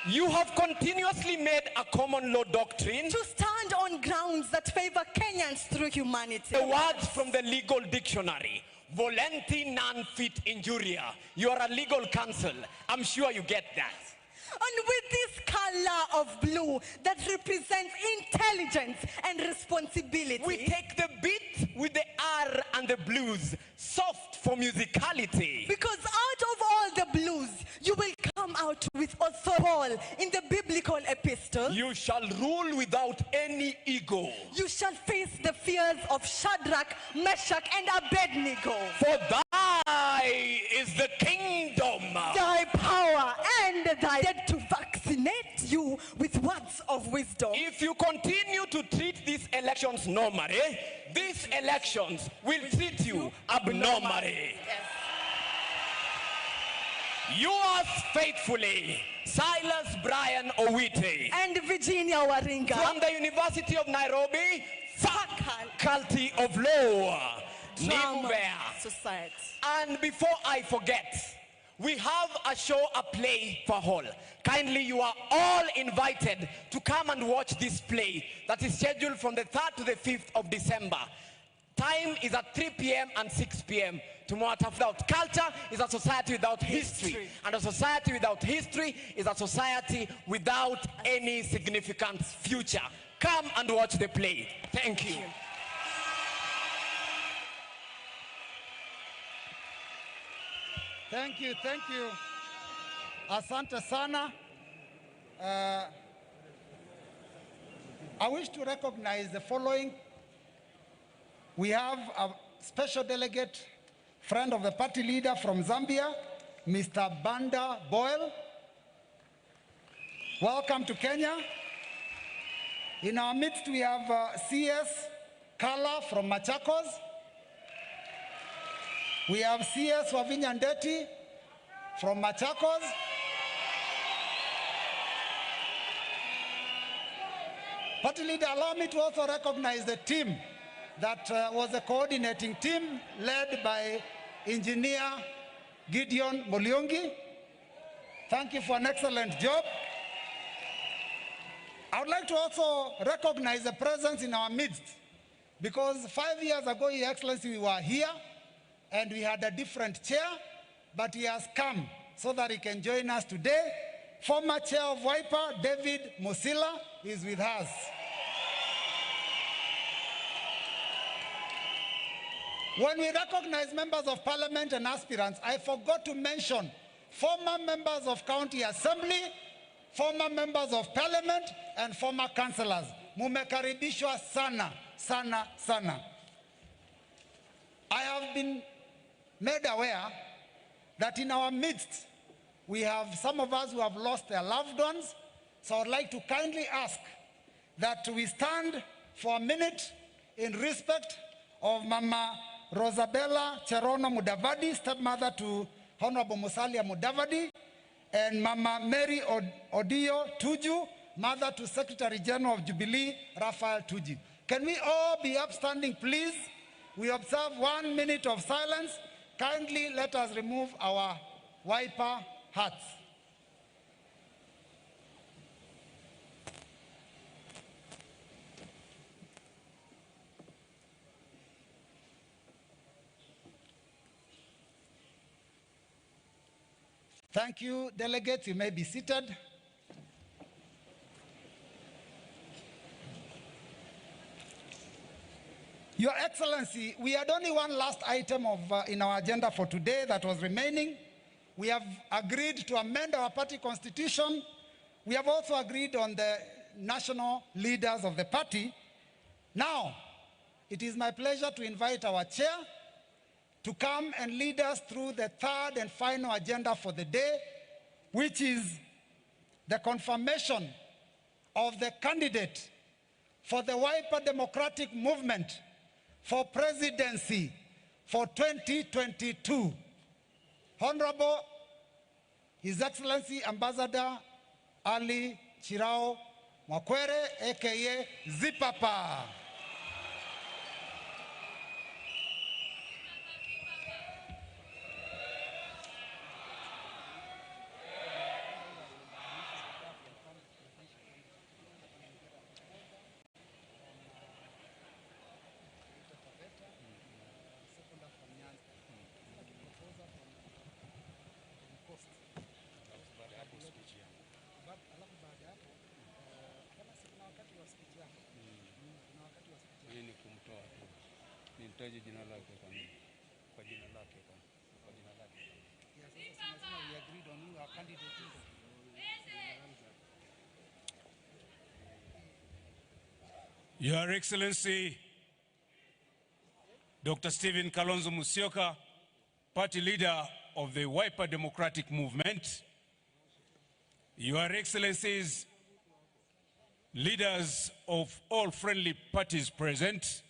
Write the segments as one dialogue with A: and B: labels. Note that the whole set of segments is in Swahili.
A: You have continuously made a common law doctrine
B: to stand on grounds that favor Kenyans through humanity.
A: the words from the legal dictionary. Volenti non fit injuria. You are a legal counsel. I'm sure you get that.
B: And with this color of blue that represents intelligence and responsibility,
A: we take the beat with the R and the blues, soft for musicality.
B: Because out of all the blues, you will come out with authority. Paul in the biblical epistle.
A: You shall rule without any ego.
B: You shall face the fears of Shadrach, Meshach, and Abednego.
A: For thy is the kingdom,
B: thy power, and thy dead to vaccinate you with words of wisdom.
A: If you continue to treat these elections normally, these elections will treat you abnormally.
B: Yes.
A: Yours faithfully, Silas Brian Owite.
B: And Virginia Waringa.
A: From the University of Nairobi, Faculty of Law, Nimubea
B: Society.
A: And before I forget, we have a show, a play for all. Kindly, you are all invited to come and watch this play that is scheduled from the 3rd to the 5th of December. Time is at 3 p.m. and 6 p.m. Tomorrow, without culture is a society without history. And a society without history is a society without any significant future. Come and watch the play. Thank you.
C: Thank you, thank you. Asante sana. I wish to recognize the following. We have a special delegate, friend of the party leader from Zambia, Mr. Banda Boyle. Welcome to Kenya. In our midst, we have CS Kala from Machakos. We have CS Wavinya Ndeti from Machakos. Party leader, allow me to also recognize the team that was a coordinating team led by Engineer Gideon Moliongi. Thank you for an excellent job. I would like to also recognize the presence in our midst, because 5 years ago, Your Excellency, we were here and we had a different chair, but he has come so that he can join us today. Former chair of Wiper, David Musila, is with us. When we recognize members of parliament and aspirants, I forgot to mention former members of county assembly, former members of parliament, and former councillors. Mumekaribishwa sana, sana, sana. I have been made aware that in our midst, we have some of us who have lost their loved ones. So I'd like to kindly ask that we stand for a minute in respect of Mama Rosabella Cherono Mudavadi, stepmother to Honorable Musalia Mudavadi, and Mama Mary Odio Tuju, mother to Secretary General of Jubilee, Raphael Tuju. Can we all be upstanding, please? We observe 1 minute of silence. Kindly let us remove our wiper hats. Thank you, delegates. You may be seated. Your Excellency, we had only one last item in our agenda for today that was remaining. We have agreed to amend our party constitution. We have also agreed on the national leaders of the party. Now, it is my pleasure to invite our chair to come and lead us through the third and final agenda for the day, which is the confirmation of the candidate for the Wiper Democratic Movement for presidency for 2022. Honorable His Excellency Ambassador Ali Chirao Mwakwere, aka Zipapa.
D: Ni kumtoa tu. Nitaje jina lake kwa jina lake kwa jina lake.
C: Yes, we agreed on you, our candidate.
D: Your Excellency, Dr. Stephen Kalonzo Musyoka, party leader of the Wiper Democratic Movement, Your Excellencies, leaders of all friendly parties present,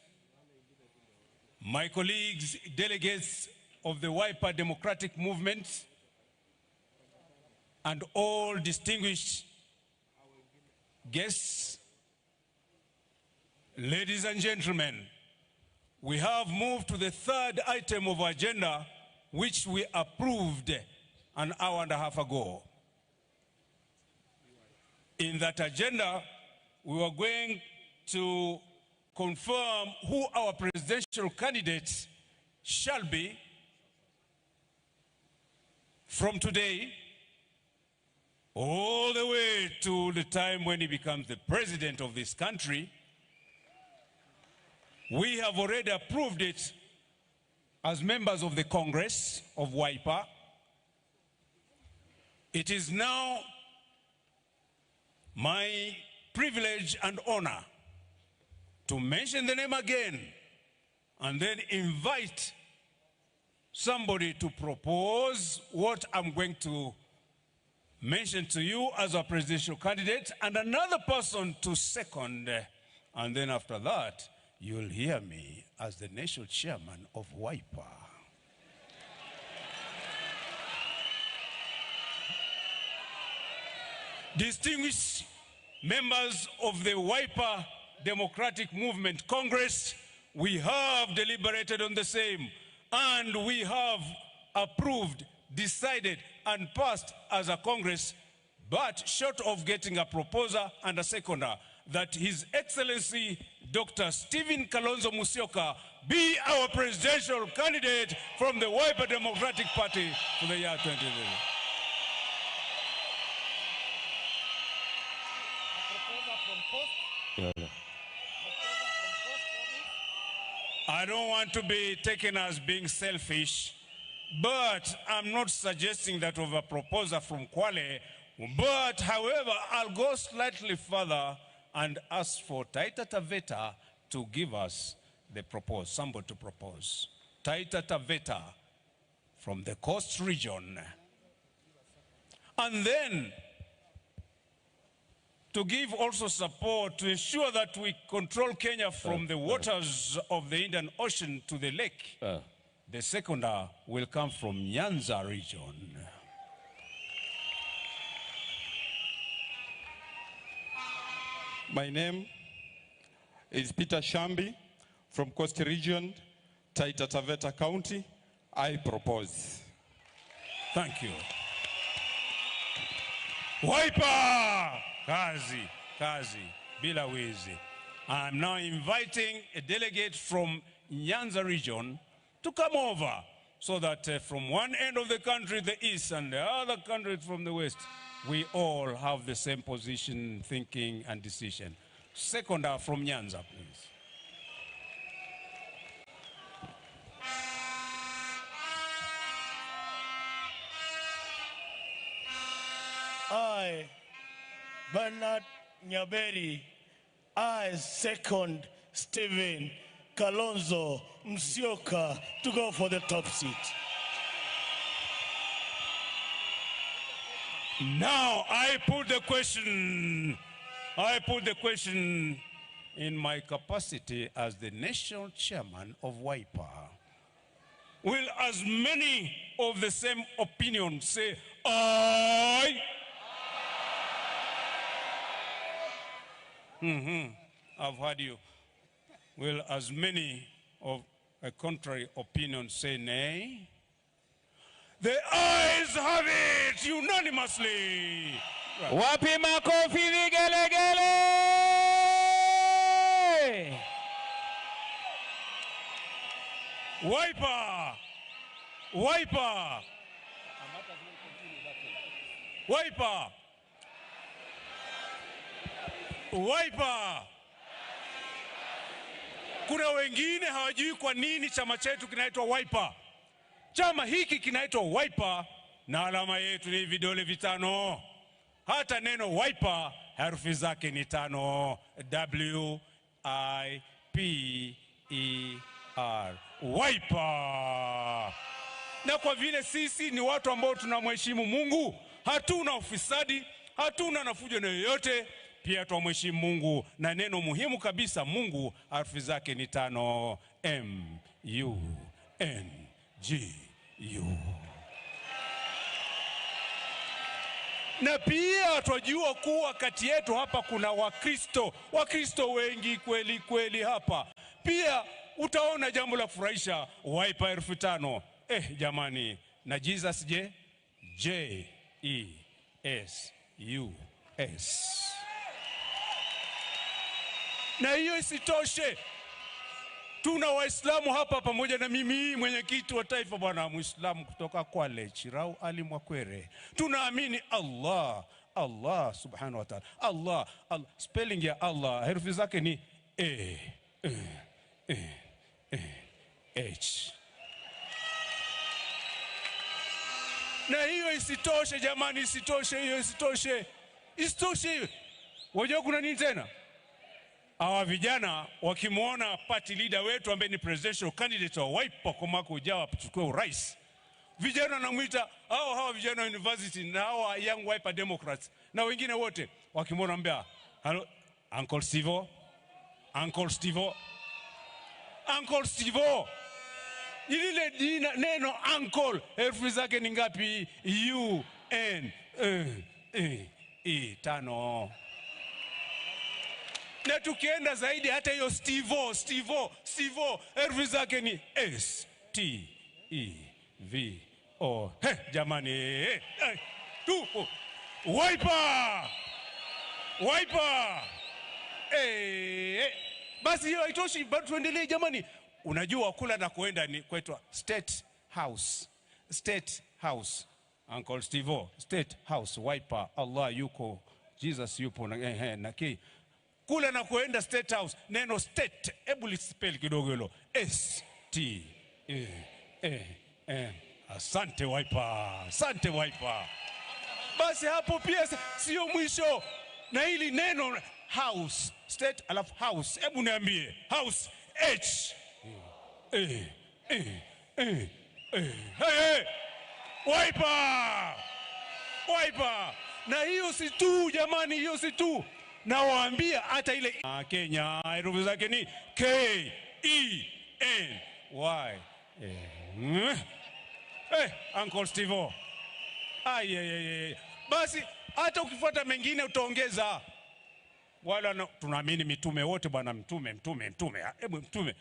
D: my colleagues, delegates of the Wiper Democratic Movement, and all distinguished guests, ladies and gentlemen, we have moved to the third item of our agenda, which we approved an hour and a half ago. In that agenda, we were going to confirm who our presidential candidates shall be from today all the way to the time when he becomes the president of this country. We have already approved it as members of the Congress of Wiper. It is now my privilege and honor to mention the name again and then invite somebody to propose what I'm going to mention to you as a presidential candidate, and another person to second, and then after that, you'll hear me as the national chairman of Wiper. Distinguished members of the Wiper Democratic Movement Congress, we have deliberated on the same, and we have approved, decided, and passed as a Congress, but short of getting a proposer and a seconder, that His Excellency Dr. Stephen Kalonzo Musyoka be our presidential candidate from the Wiper Democratic Party for the year 2020. I don't want to be taken as being selfish, but I'm not suggesting that of a proposer from Kwale. But however, I'll go slightly further and ask for Taita Taveta to give us the propose, somebody to propose. Taita Taveta from the coast region. And then to give also support to ensure that we control Kenya from the waters of the Indian Ocean to the lake. The seconder will come from Nyanza region.
E: My name is Peter Shambi from Coast Region, Taita Taveta County. I propose.
D: Thank you. Wiper! Kazi, Kazi, bila wizi. I'm now inviting a delegate from Nyanza region to come over so that from one end of the country, the east, and the other country from the west, we all have the same position, thinking, and decision. Seconder from Nyanza, please.
F: I, Bernard Nyaberi, I second Stephen Kalonzo Musyoka to go for the top seat.
D: Now I put the question in my capacity as the national chairman of Wiper. Will as many of the same opinion say aye? I've heard you. Will as many of a contrary opinion say nay? The ayes have it unanimously.
G: Wapi makofi vigelegele?
D: Wiper! Wiper! Wiper! Wiper! Kuna wengine hawajui kwa nini chama chetu kinaitwa Wiper. Chama hiki kinaitwa Wiper na alama yetu ni vidole vitano. Hata neno Wiper herufi zake ni 5. W-I-P-E-R. Wiper. Na kwa vile sisi ni watu ambao tunamheshimu Mungu, hatuna ufisadi, hatuna nafujo na yoyote, pia tunamheshimu Mungu, na neno muhimu kabisa Mungu herufi zake ni 5. M-U-N-G-U. Na pia twajua kuwa kati yetu hapa kuna Wakristo wengi kweli kweli hapa. Pia utaona jambo la kufurahisha, Wiper herufi 5. Jamani, na Jesus je? J-E-S-U-S. Na hiyo isitoshe, tuna Waislamu hapa pamoja na mimi mwenyekiti wa taifa bwana Muislamu kutoka Kwale, Chirau Ali Mwakwere. Tunaamini Allah subhanahu wa ta'ala. Allah, spelling ya Allah herufi zake ni H. Na hiyo isitoshe jamani, isitoshe. Wajua kuna nini tena? Hawa vijana wakimuona party leader wetu ambaye ni presidential candidate wa Wiper kwa mwaka ujao achukue urais, vijana wanamuita hawa vijana wa university na hawa young Wiper Democrats na wengine wote wakimuona mbea, hello Uncle Steve. Ile jina neno uncle herufi zake ni ngapi? U-N-E 5. Na tukienda zaidi hata hiyo Steve herufi zake ni S-T-E-V-O. Jamani, tupo Wiper. Basi hiyo haitoshi, bado tuendelee jamani. Unajua kula na kuenda ni kwetu State House. Uncle Steve, State House, Wiper, Allah yuko, Jesus yupo na kula na kuenda State House. Neno state, hebu lispell kidogo hilo. S-T-E-A-M. Asante Wiper. Basi hapo pia sio mwisho. Na hili neno house, state alafu house. Hebu niambie, house, H. Wiper. Na hiyo si tu jamani, hiyo si tu. Na waambia hata ile Kenya herufi zake ni K-E-N-Y. Uncle Steve. Basi hata ukifuata mengine utaongeza. Wala tunaamini mitume wote bwana, mtume. Hebu mtume.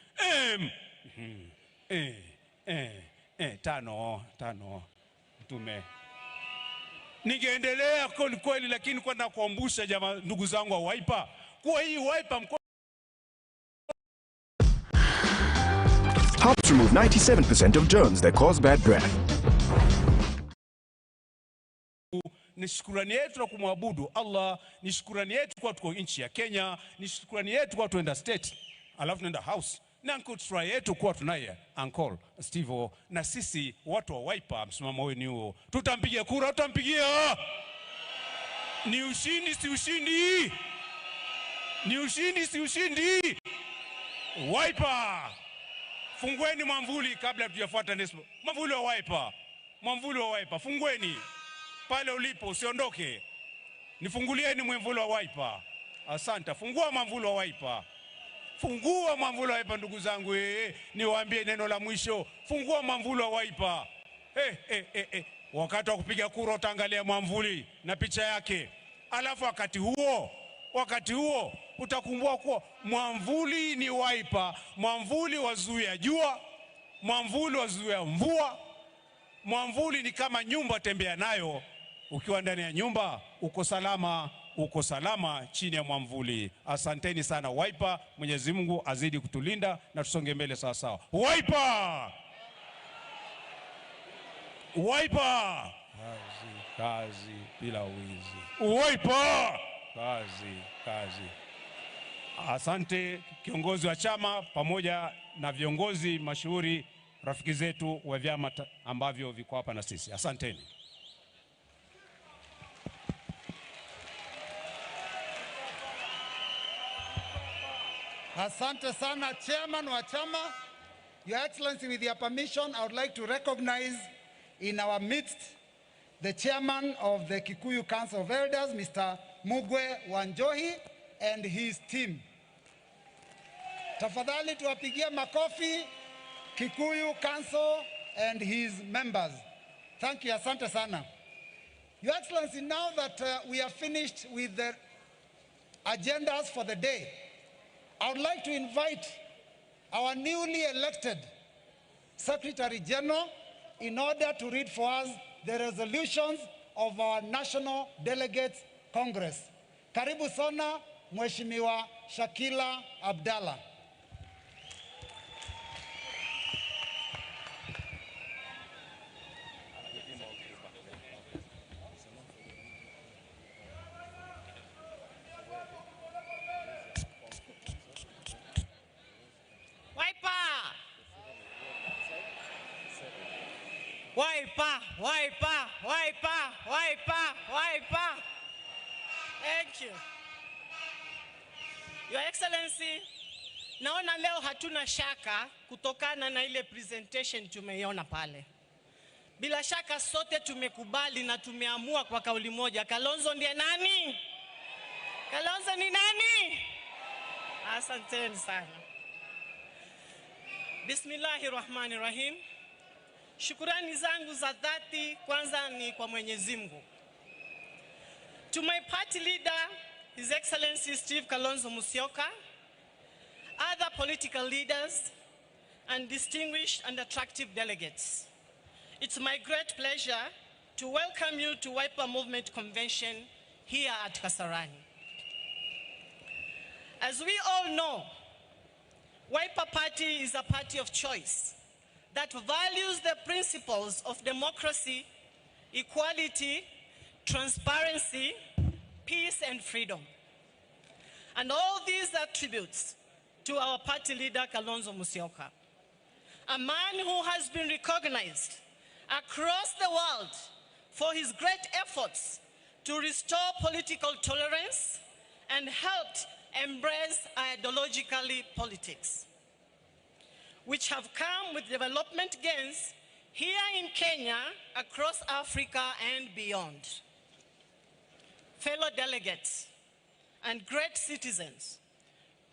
D: Tano mtume. Ningeendelea kweli lakini kwa nakuambusha jamaa ndugu zangu wa Wiper kuwa hii Wiper
H: helps remove 97% of germs that cause bad breath.
D: Ni shukrani yetu na kumwabudu Allah, ni shukrani yetu kwa tuko nchi ya Kenya, ni shukrani yetu kwa tuenda state, alafu tunaenda house. Na nkutsura yetu kwa tunaye Uncle Steve, na sisi watu wa Wiper msimamo wewe ni huo. Tutampigia kura, tutampigia. Ni ushindi si ushindi? Ni ushindi si ushindi? Wiper, fungueni mwamvuli kabla tujafuata nesmo. Mwamvuli wa Wiper. Fungueni. Pale ulipo usiondoke. Nifungulieni mwamvuli wa Wiper. Asante. Fungua mwamvuli wa Wiper. Fungua mwamvuli wa Wiper ndugu zangu. Niwaambie neno la mwisho. Fungua mwamvuli wa Wiper. Wakati wa kupiga kura utaangalia mwamvuli na picha yake. Alafu wakati huo utakumbuka kuwa mwamvuli ni Wiper. Mwamvuli wazuia jua, mwamvuli wazuia mvua. Mwamvuli ni kama nyumba, tembea nayo. Ukiwa ndani ya nyumba uko salama chini ya mwamvuli. Asanteni sana Wiper. Mwenyezi Mungu azidi kutulinda na tusonge mbele sawa sawa. Wiper! Kazi bila wizi. Wiper! Kazi. Asante kiongozi wa chama pamoja na viongozi mashuhuri rafiki zetu wa vyama ambavyo viko hapa na sisi. Asanteni.
C: Asante sana chairman wa chama. Your Excellency, with your permission, I would like to recognize in our midst the chairman of the Kikuyu Council of Elders, Mr. Mugwe Wanjohi, and his team. Tafadhali tuwapigie makofi Kikuyu Council and his members. Thank you, asante sana. Your Excellency, now that we are finished with the agendas for the day, I would like to invite our newly elected Secretary General in order to read for us the resolutions of our National Delegates Congress. Karibu sana, Mheshimiwa Shakila Abdalla.
I: Wiper. Thank you. Your Excellency, naona leo hatuna shaka kutokana na ile presentation tumeiona pale. Bila shaka sote tumekubali na tumeamua kwa kauli moja, Kalonzo ndiye nani? Kalonzo ni nani? Asanteni sana. Bismillahirrahmanirrahim. Shukurani zangu za dhati kwanza ni kwa Mwenyezi Mungu. To my party leader, His Excellency Steve Kalonzo Musyoka, other political leaders, and distinguished and attractive delegates. It's my great pleasure to welcome you to Wiper Movement Convention here at Kasarani. As we all know, Wiper Party is a party of choice that values the principles of democracy, equality, transparency, peace, and freedom. And all these attributes to our party leader, Kalonzo Musyoka, a man who has been recognized across the world for his great efforts to restore political tolerance and helped embrace ideologically politics, which have come with development gains here in Kenya, across Africa, and beyond. Fellow delegates and great citizens,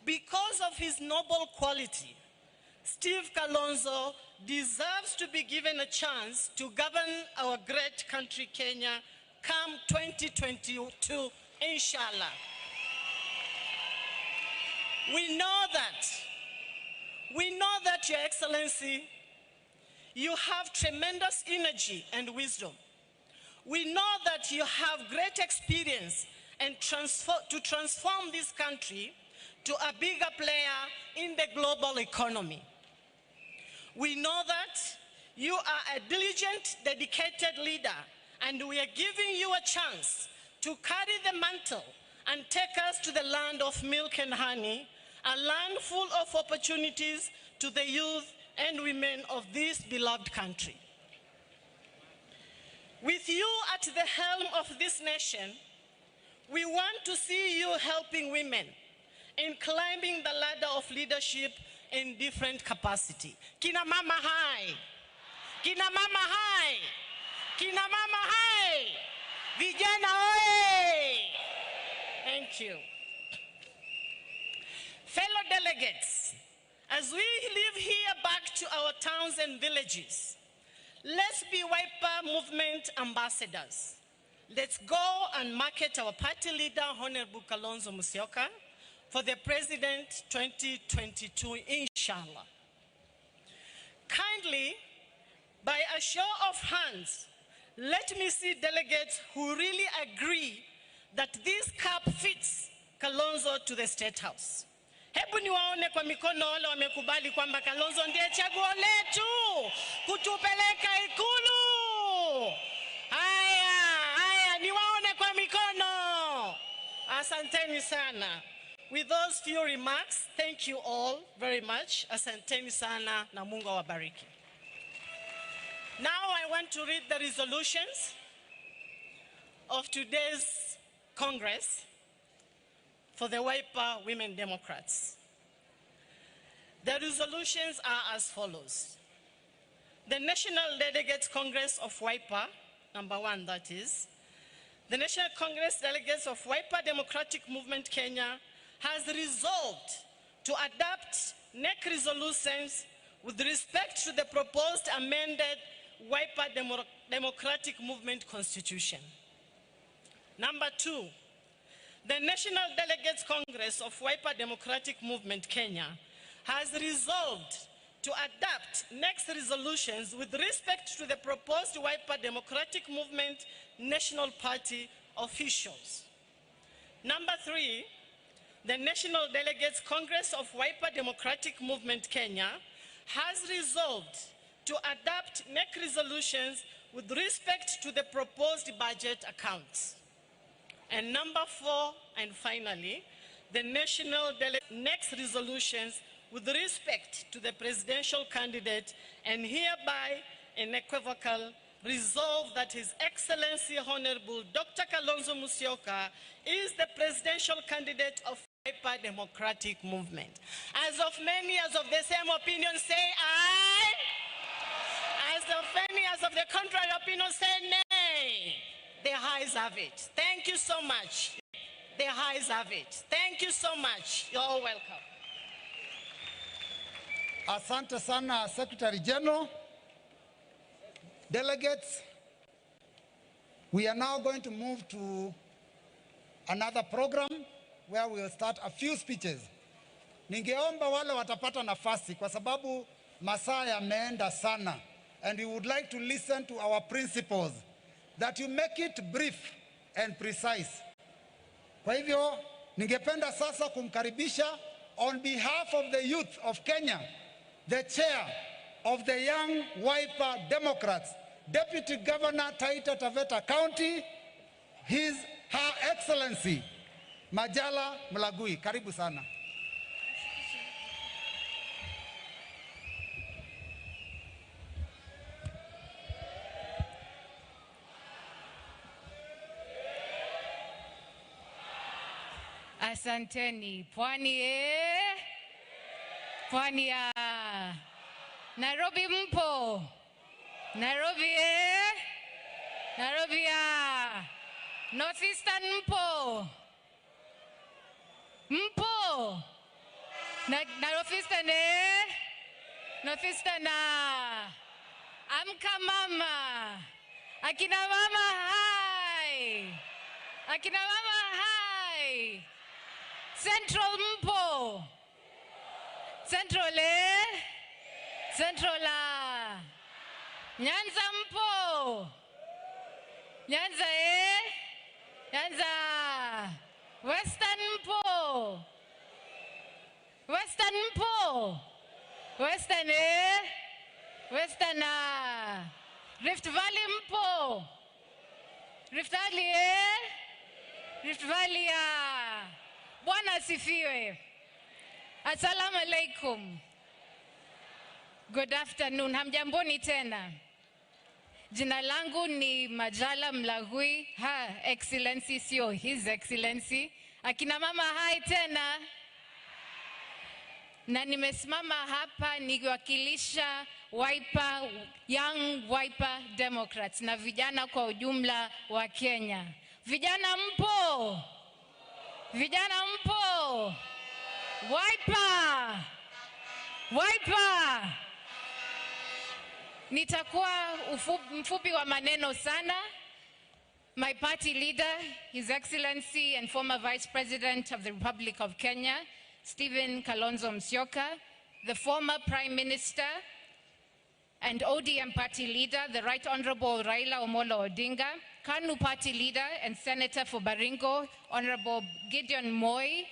I: because of his noble quality, Steve Kalonzo deserves to be given a chance to govern our great country, Kenya, come 2022, inshallah. We know that, Your Excellency, you have tremendous energy and wisdom. We know that you have great experience and to transform this country to a bigger player in the global economy. We know that you are a diligent, dedicated leader, and we are giving you a chance to carry the mantle and take us to the land of milk and honey, a land full of opportunities to the youth and women of this beloved country. With you at the helm of this nation, we want to see you helping women in climbing the ladder of leadership in different capacity. Kina mama hai! Kina mama hai! Kina mama hai! Vijana oye! Thank you. Fellow delegates, as we leave here back to our towns and villages, let's be Wiper Movement ambassadors. Let's go and market our party leader, Honorable Kalonzo Musyoka, for the President 2022, inshallah. Kindly, by a show of hands, let me see delegates who really agree that this cap fits Kalonzo to the State House. Hebu niwaone kwa mikono wale wamekubali kwamba Kalonzo ndiye chaguo letu kutupeleka Ikulu. Haya, niwaone kwa mikono. Asanteni sana. With those few remarks, thank you all very much. Asanteni sana na Mungu awabariki. Now I want to read the resolutions of today's Congress for the Wiper Women Democrats. The resolutions are as follows. The National Delegates Congress of Wiper, number 1 that is, the National Congress Delegates of Wiper Democratic Movement Kenya has resolved to adopt NEC resolutions with respect to the proposed amended Wiper Democratic Movement Constitution. Number 2, the National Delegates Congress of Wiper Democratic Movement Kenya has resolved to adopt next resolutions with respect to the proposed Wiper Democratic Movement National Party officials. Number 3, the National Delegates Congress of Wiper Democratic Movement Kenya has resolved to adopt NEC resolutions with respect to the proposed budget accounts. And number 4, and finally, the National Delegates resolutions with respect to the presidential candidate, and hereby unequivocal resolve that His Excellency Honorable Dr. Kalonzo Musyoka is the presidential candidate of Wiper Democratic Movement. As of many as of the same opinion say aye. As of many as of the contrary opinion say nay. The ayes have it. Thank you so much. The ayes have it. Thank you so much. You're all welcome.
C: Asante sana, Secretary General. Delegates, we are now going to move to another program where we will start a few speeches. Ningeomba wale watapata nafasi kwa sababu masaa yameenda sana, and we would like to listen to our principles, that you make it brief and precise. Kwa hivyo, ningependa sasa kumkaribisha on behalf of the youth of Kenya, the chair of the Young Wiper Democrats, Deputy Governor Taita Taveta County, Her Excellency Majala Mlagui. Karibu sana.
J: Asanteni. Pwani Pwani ya Nairobi mpo. Nairobi Nairobi ya Northeastern mpo. Mpo. Northeastern Northeastern amka mama. Akina mama hai. Akina mama hai. Central mpo. Central Central Nyanza mpo. Nyanza Nyanza. Western mpo. Western mpo. Western Western Rift Valley mpo. Rift Valley Rift Valley Bwana asifiwe. Assalamu alaikum. Good afternoon. Hamjamboni tena. Jina langu ni Majala Mlagui. Her Excellency sio His Excellency. Akina mama hai tena. Na nimesimama hapa nikiwakilisha Wiper, Young Wiper Democrats na vijana kwa ujumla wa Kenya. Vijana mpo? Vijana mpo? Wiper! Wiper! Nitakuwa mfupi wa maneno sana. My party leader, His Excellency and former Vice President of the Republic of Kenya, Stephen Kalonzo Musyoka, the former Prime Minister and ODM party leader, the Right Honorable Raila Odinga, KANU party leader and Senator for Baringo, Honorable Gideon Moi,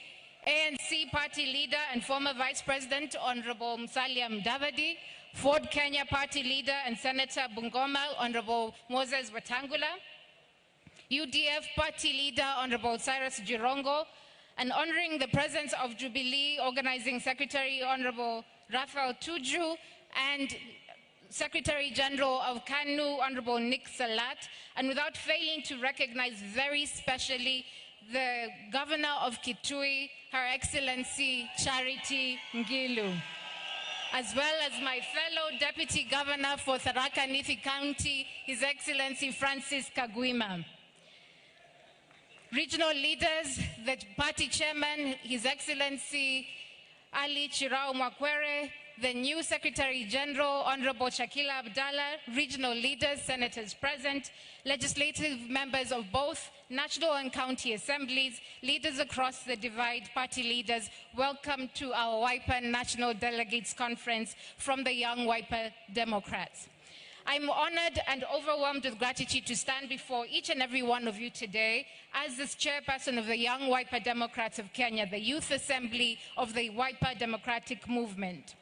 J: ANC party leader and former Vice President, Honorable Musalia Mudavadi, Ford Kenya party leader and Senator Bungoma, Honorable Moses Wetangula, UDF party leader, Honorable Cyrus Jirongo, and honoring the presence of Jubilee Organizing Secretary Honorable Raphael Tuju and Secretary General of KANU Honorable Nick Salat, and without failing to recognize very specially the Governor of Kitui, Her Excellency Charity Ngilu, as well as my fellow Deputy Governor for Tharaka Nithi County, His Excellency Francis Kagwima. Regional leaders, the party chairman, His Excellency Ali Chirao Mwakwere, the new Secretary General, Honorable Shakila Abdallah, regional leaders, senators present, legislative members of both national and county assemblies, leaders across the divide, party leaders, welcome to our Wiper National Delegates Conference from the Young Wiper Democrats. I'm honored and overwhelmed with gratitude to stand before each and every one of you today as this chairperson of the Young Wiper Democrats of Kenya, the Youth Assembly of the Wiper Democratic Movement.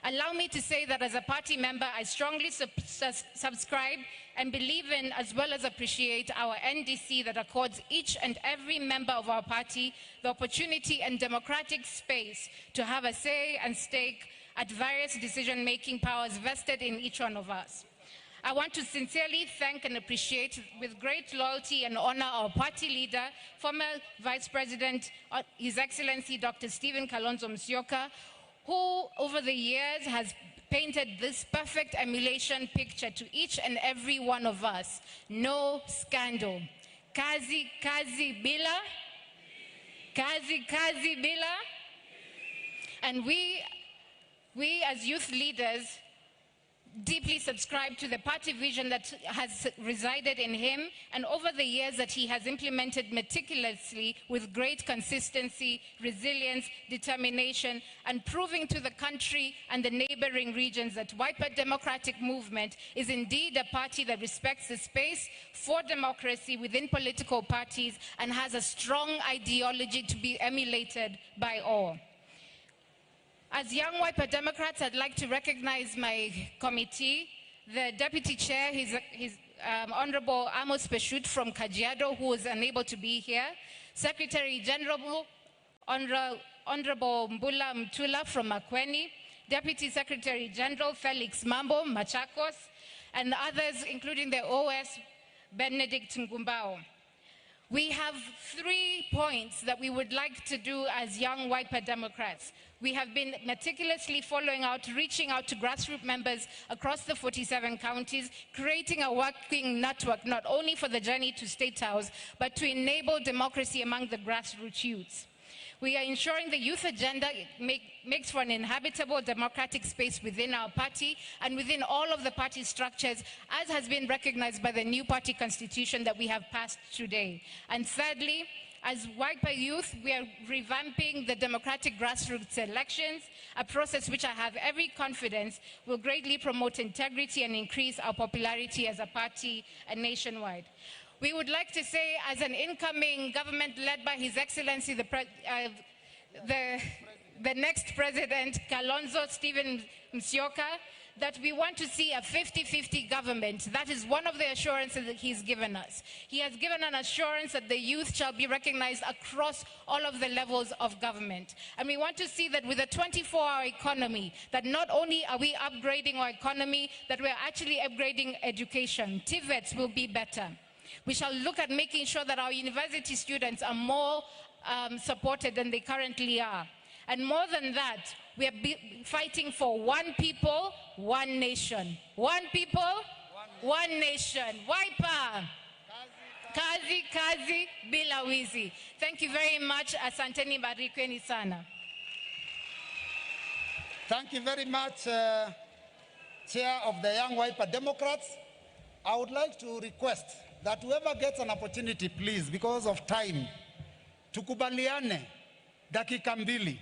J: Allow me to say that as a party member, I strongly subscribe and believe in, as well as appreciate, our NDC that accords each and every member of our party the opportunity and democratic space to have a say and stake at various decision-making powers vested in each one of us. I want to sincerely thank and appreciate with great loyalty and honor our party leader, former Vice President, His Excellency Dr. Stephen Kalonzo Musyoka, who over the years has painted this perfect emulation picture to each and every one of us. No scandal. Kazi, kazi bila. Kazi, kazi bila. And we as youth leaders deeply subscribe to the party vision that has resided in him, and over the years that he has implemented meticulously with great consistency, resilience, determination, and proving to the country and the neighboring regions that Wiper Democratic Movement is indeed a party that respects the space for democracy within political parties and has a strong ideology to be emulated by all. As Young Wiper Democrats, I'd like to recognize my committee, the Deputy Chair, his Honorable Amos Peshut from Kajiado, who was unable to be here, Secretary General Honorable Mbula Mtula from Makueni, Deputy Secretary General Felix Mambo, Machakos, and others, including the OS Benedict Ngumbao. We have 3 points that we would like to do as Young Wiper Democrats. We have been meticulously reaching out to grassroots members across the 47 counties, creating a working network not only for the journey to State House, but to enable democracy among the grassroots youths. We are ensuring the youth agenda makes for an inhabitable democratic space within our party and within all of the party structures, as has been recognized by the new party constitution that we have passed today. And thirdly, as Wiper Youth, we are revamping the democratic grassroots elections, a process which I have every confidence will greatly promote integrity and increase our popularity as a party and nationwide. We would like to say, as an incoming government led by His Excellency, the next President, Kalonzo Stephen Musyoka, that we want to see a 50-50 government. That is one of the assurances that he's given us. He has given an assurance that the youth shall be recognized across all of the levels of government. And we want to see that with a 24-hour economy, that not only are we upgrading our economy, that we're actually upgrading education. TVETs will be better. We shall look at making sure that our university students are more supported than they currently are. And more than that, we are fighting for one people, one nation. One people, one nation. Wiper. Kazi, kazi, bila wizi. Thank you very much. Asanteni, barikweni sana.
C: Thank you very much, Chair of the Young Wiper Democrats. I would like to request that whoever gets an opportunity, please, because of time, tukubaliane dakika mbili.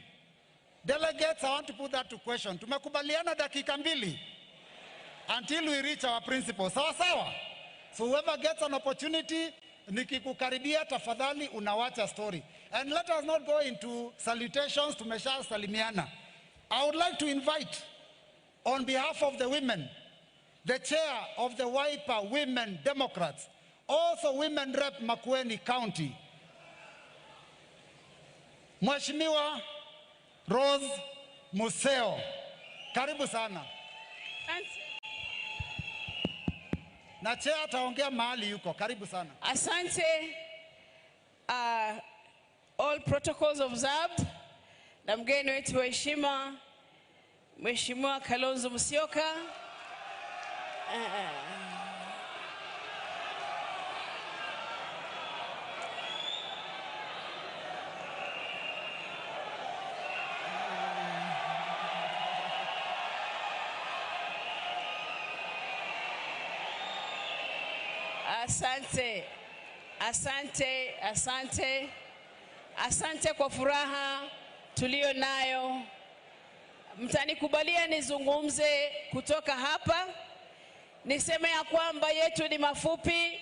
C: Delegates, I want to put that to question. Tumekubaliana dakika mbili until we reach our principles. Sawa sawa? So whoever gets an opportunity, nikikukaribia tafadhali unawacha story. And let us not go into salutations, tumesha salimiana. I would like to invite, on behalf of the women, the chair of the Wiper Women Democrats, also Women Rep Makueni County, Mheshimiwa Rose Museo, karibu sana. Na chair ataongea mahali yuko. Karibu sana.
K: Asante. All protocols observed. Na mgeni wetu wa heshima Mheshimiwa Kalonzo Musyoka. Asante, asante, asante, asante kwa furaha tulio nayo. Mtanikubalia nizungumze kutoka hapa. Niseme ya kwamba yetu ni mafupi.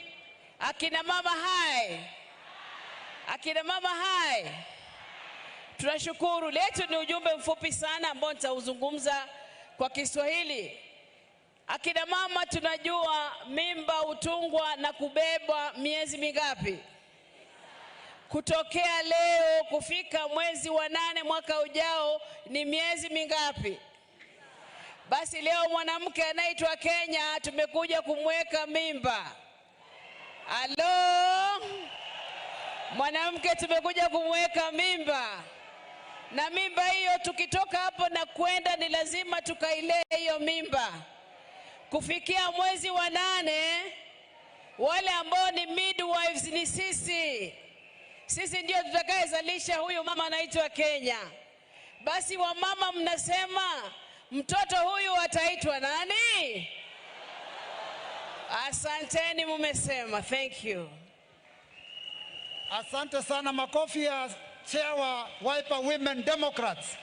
K: Akina mama hai. Akina mama hai. Tunashukuru. Letu ni ujumbe mfupi sana ambao nitauzungumza kwa Kiswahili. Akina mama tunajua mimba utungwa na kubebwa miezi mingapi? Kutokea leo kufika mwezi wa 8 mwaka ujao ni miezi mingapi? Basi leo mwanamke anaitwa Kenya tumekuja kumweka mimba. Alo? Mwanamke tumekuja kumweka mimba. Na mimba hiyo tukitoka hapo na kwenda ni lazima tukailee hiyo mimba. Kufikia mwezi wa 8 wale ambao ni midwives ni sisi. Sisi ndio tutakayezalisha huyu mama anaitwa Kenya. Basi wamama mnasema mtoto huyu ataitwa nani? Asanteni mumesema. Thank you.
C: Asante sana. Makofi ya chair wa Wiper Women Democrats.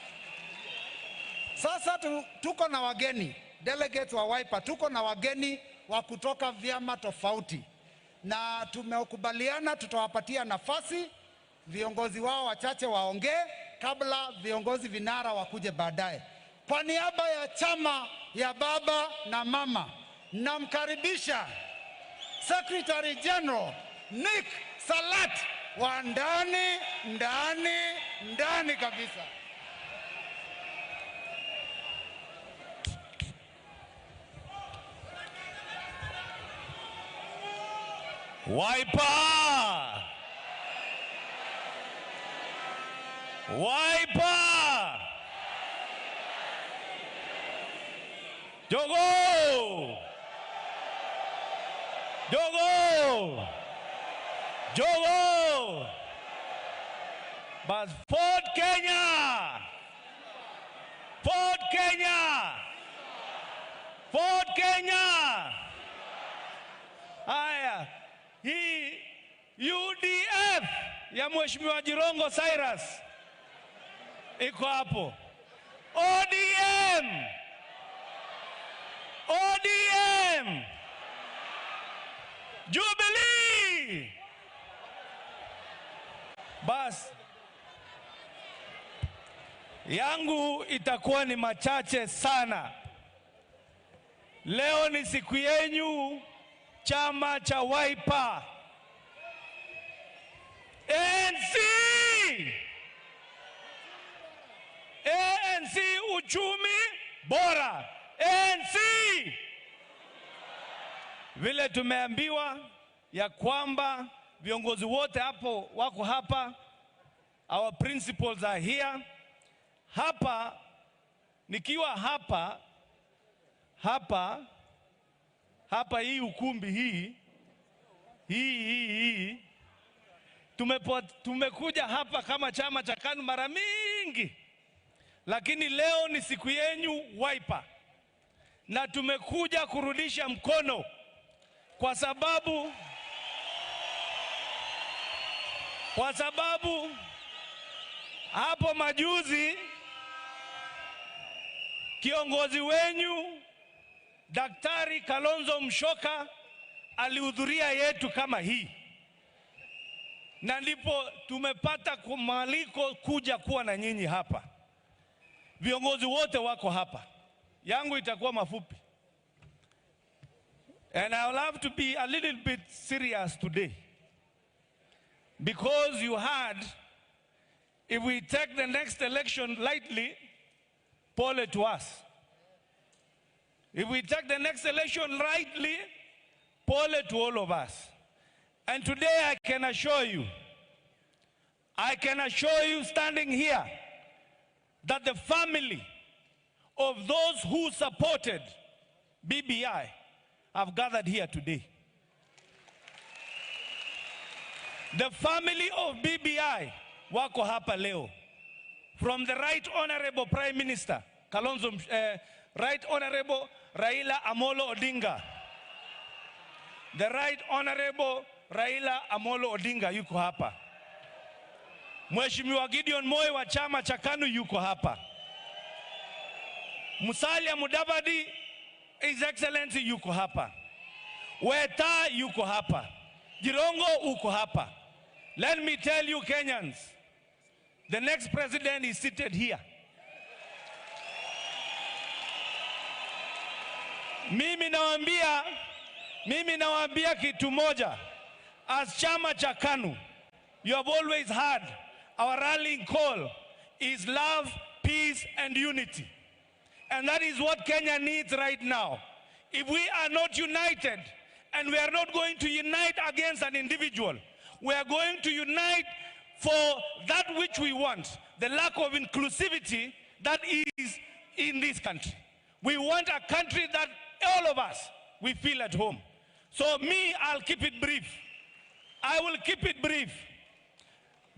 C: Sasa tuko na wageni, delegates wa Wiper, tuko na wageni wa kutoka vyama tofauti. Na tumekubaliana tutawapatia nafasi viongozi wao wachache waongee kabla viongozi vinara wakuje baadaye. Kwa niaba ya chama ya baba na mama, namkaribisha Secretary General Nick Salat wa ndani kabisa.
G: Wiper! Wiper! Jogo! Jogo! Jogo! But Ford Kenya! Ford Kenya! Ford Kenya! Haya, hii UDF ya Mheshimiwa Jirongo Cyrus iko hapo. ODM! ODM! Jubilee! Bas, yangu itakuwa ni machache sana. Leo ni siku yenyu, chama cha Wiper. ANC! ANC uchumi bora. ANC! Vile tumeambiwa ya kwamba viongozi wote hapo wako hapa, our principals are here. Hapa nikiwa hapa hii ukumbi hii tumekuja hapa kama chama cha KANU mara mingi, lakini leo ni siku yenyu Wiper, na tumekuja kurudisha mkono kwa sababu hapo majuzi kiongozi wenyu Daktari Kalonzo Musyoka alihudhuria yetu kama hii, na ndipo tumepata mwaliko kuja kuwa na nyinyi hapa. Viongozi wote wako hapa. Yangu itakuwa mafupi. And I will have to be a little bit serious today, because you heard If we take the next election lightly, pole to us. If we take the next election lightly, pole to all of us. And today I can assure you standing here, that the family of those who supported BBI have gathered here today. The family of BBI wako hapa leo. From the Right Honorable Prime Minister, Kalonzo, Right Honorable Raila Amolo Odinga. The Right Honorable Raila Amolo Odinga yuko hapa. Mheshimiwa Gideon Moi wa chama cha KANU yuko hapa. Musalia Mudavadi, His Excellency yuko hapa. Weta yuko hapa. Jirongo uko hapa. Let me tell you Kenyans, the next president is seated here. Mimi nawaambia kitu moja. As chama cha KANU, you have always heard our rallying call is love, peace, and unity. And that is what Kenya needs right now. If we are not united, and we are not going to unite against an individual, we are going to unite for that which we want, the lack of inclusivity that is in this country. We want a country that all of us, we feel at home. So me, I'll keep it brief. I will keep it brief.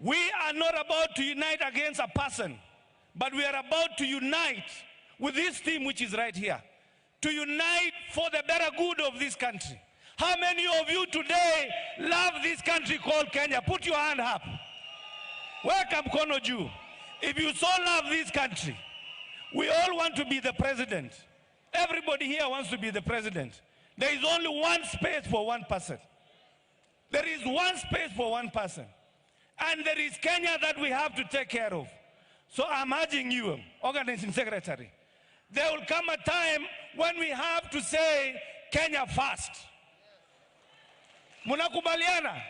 G: We are not about to unite against a person, but we are about to unite with this team which is right here, to unite for the better good of this country. How many of you today love this country called Kenya? Put your hand up. Welcome, mkono juu. If you so love this country, we all want to be the president. Everybody here wants to be the president. There is only one space for one person. There is one space for one person. And there is Kenya that we have to take care of. So I'm urging you, organizing secretary, there will come a time when we have to say Kenya first. Munakubaliana?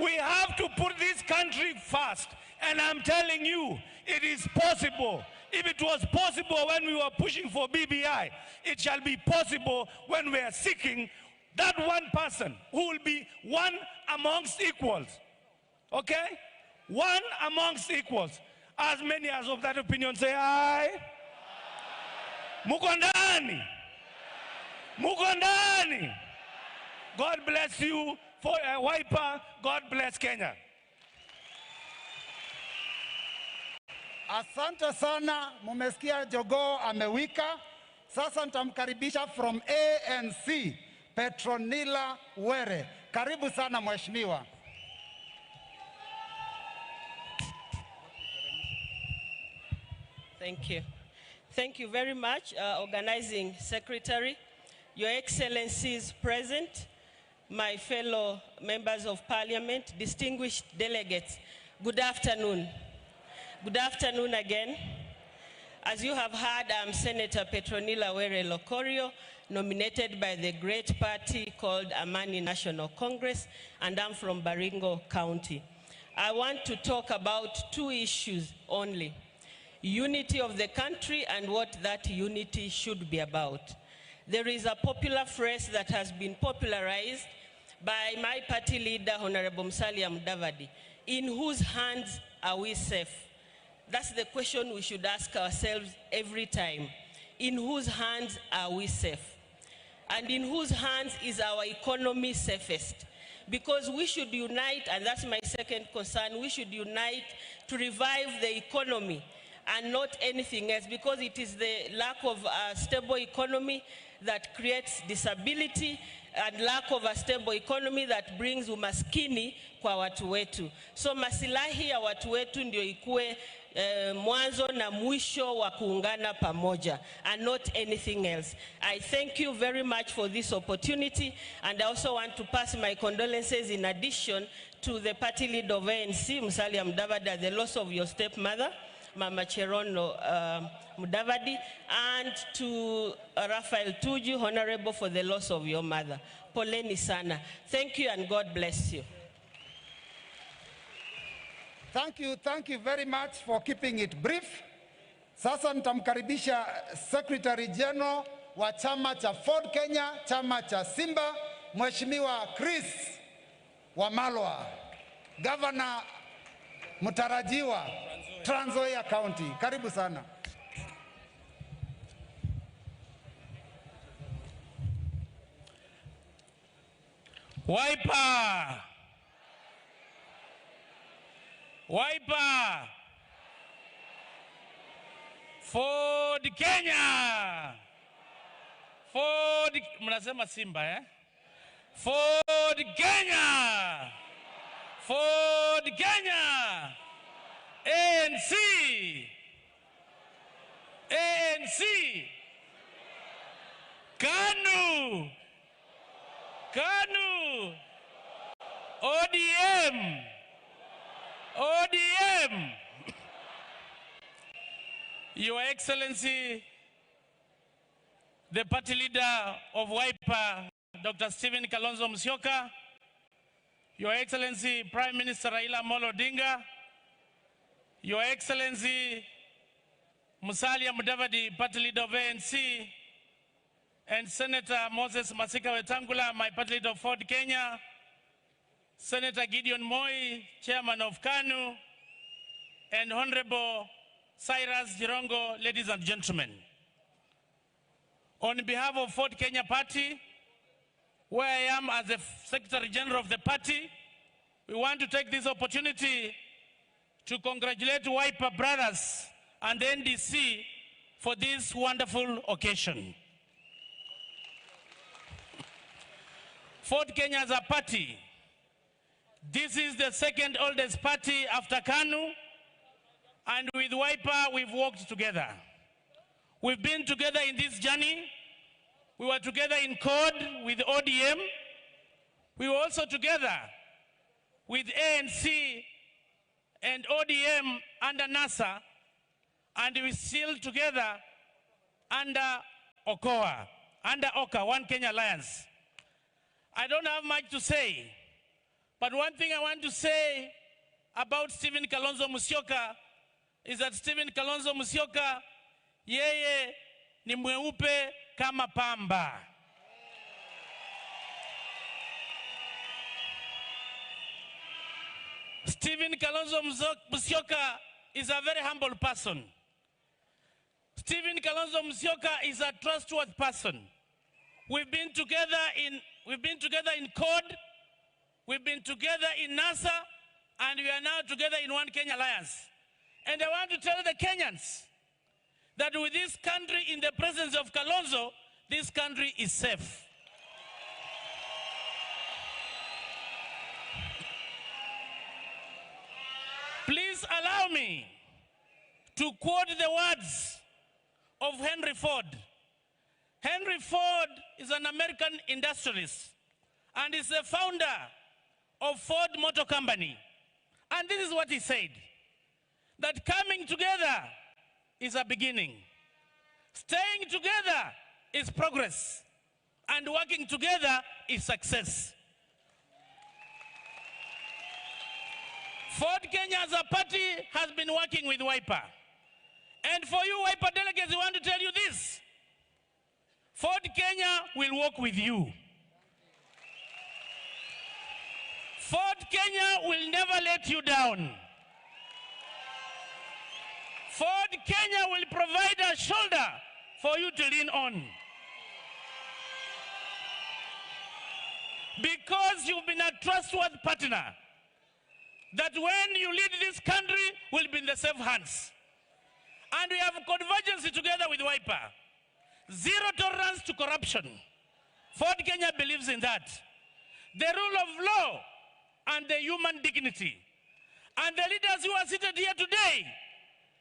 G: We have to put this country first. And I'm telling you, it is possible. If it was possible when we were pushing for BBI, it shall be possible when we are seeking that one person who will be one amongst equals. Okay? One amongst equals. As many as of that opinion say aye. Muko ndani. Muko ndani. God bless you for a wiper. God bless Kenya.
C: Asante sana, mumesikia jogoo amewika. Sasa nitamkaribisha from ANC, Petronila Were. Karibu sana mheshimiwa.
L: Thank you. Thank you very much, Organizing Secretary, Your Excellencies present, my fellow members of Parliament, distinguished delegates, good afternoon. Good afternoon again. As you have heard, I'm Senator Petronila Were Lokorio, nominated by the great party called Amani National Congress, and I'm from Baringo County. I want to talk about two issues only: unity of the country and what that unity should be about. There is a popular phrase that has been popularized by my party leader, Honorable Musalia Mudavadi: in whose hands are we safe? That's the question we should ask ourselves every time. In whose hands are we safe? And in whose hands is our economy safest? Because we should unite, and that's my second concern, we should unite to revive the economy and not anything else, because it is the lack of a stable economy that creates disability, and lack of a stable economy that brings umaskini kwa watu wetu. So masilahi ya watu wetu ndio ikue mwanzo na mwisho wa kuungana pamoja, and not anything else. I thank you very much for this opportunity, and I also want to pass my condolences in addition to the party leader of ANC, Musalia Mudavadi, the loss of your stepmother, Mama Cherono Mudavadi, and to Raphael Tuju, Honorable, for the loss of your mother. Poleni sana. Thank you and God bless you.
C: Thank you very much for keeping it brief. Sasa nitamkaribisha Secretary General wa chama cha Ford Kenya, chama cha Simba, Mheshimiwa Chris Wamalwa, Governor mtarajiwa Trans Nzoia County. Karibu sana.
G: Wiper! Wiper! Ford Kenya! Ford, mnasema Simba eh? Ford Kenya! Ford Kenya! ANC! ANC! KANU! KANU! ODM! ODM! Your Excellency, the party leader of Wiper, Dr. Stephen Kalonzo Musyoka, Your Excellency, Prime Minister Raila Odinga, Your Excellency, Musalia Mudavadi, party leader of ANC, and Senator Moses Masika Wetangula, my party leader of Ford Kenya, Senator Gideon Moi, chairman of KANU, and Honorable Cyrus Jirongo, ladies and gentlemen. On behalf of Ford Kenya Party, where I am as the Secretary General of the party, we want to take this opportunity to congratulate Wiper Brothers and the NDC for this wonderful occasion. Ford Kenya as a party, this is the second oldest party after KANU, and with Wiper we've worked together. We've been together in this journey. We were together in CORD with ODM. We were also together with ANC and ODM under NASA, and we're still together under OKA, One Kenya Alliance. I don't have much to say, but one thing I want to say about Stephen Kalonzo Musyoka is that Stephen Kalonzo Musyoka, yeye ni mweupe kama pamba. Stephen Kalonzo Musyoka is a very humble person. Stephen Kalonzo Musyoka is a trustworthy person. We've been together in CORD, we've been together in NASA, and we are now together in One Kenya Alliance. And I want to tell the Kenyans that with this country in the presence of Kalonzo, this country is safe. Please allow me to quote the words of Henry Ford. Henry Ford is an American industrialist and is the founder of Ford Motor Company. And this is what he said, that coming together is a beginning. Staying together is progress. And working together is success. Ford Kenya as a party has been working with Wiper. And for you Wiper delegates, we want to tell you this. Ford Kenya will work with you. Ford Kenya will never let you down. Ford Kenya will provide a shoulder for you to lean on. Because you've been a trustworthy partner, that when you lead this country, will be in the safe hands. And we have convergence together with Wiper. Zero tolerance to corruption. Ford Kenya believes in that. The rule of law and the human dignity. And the leaders who are seated here today,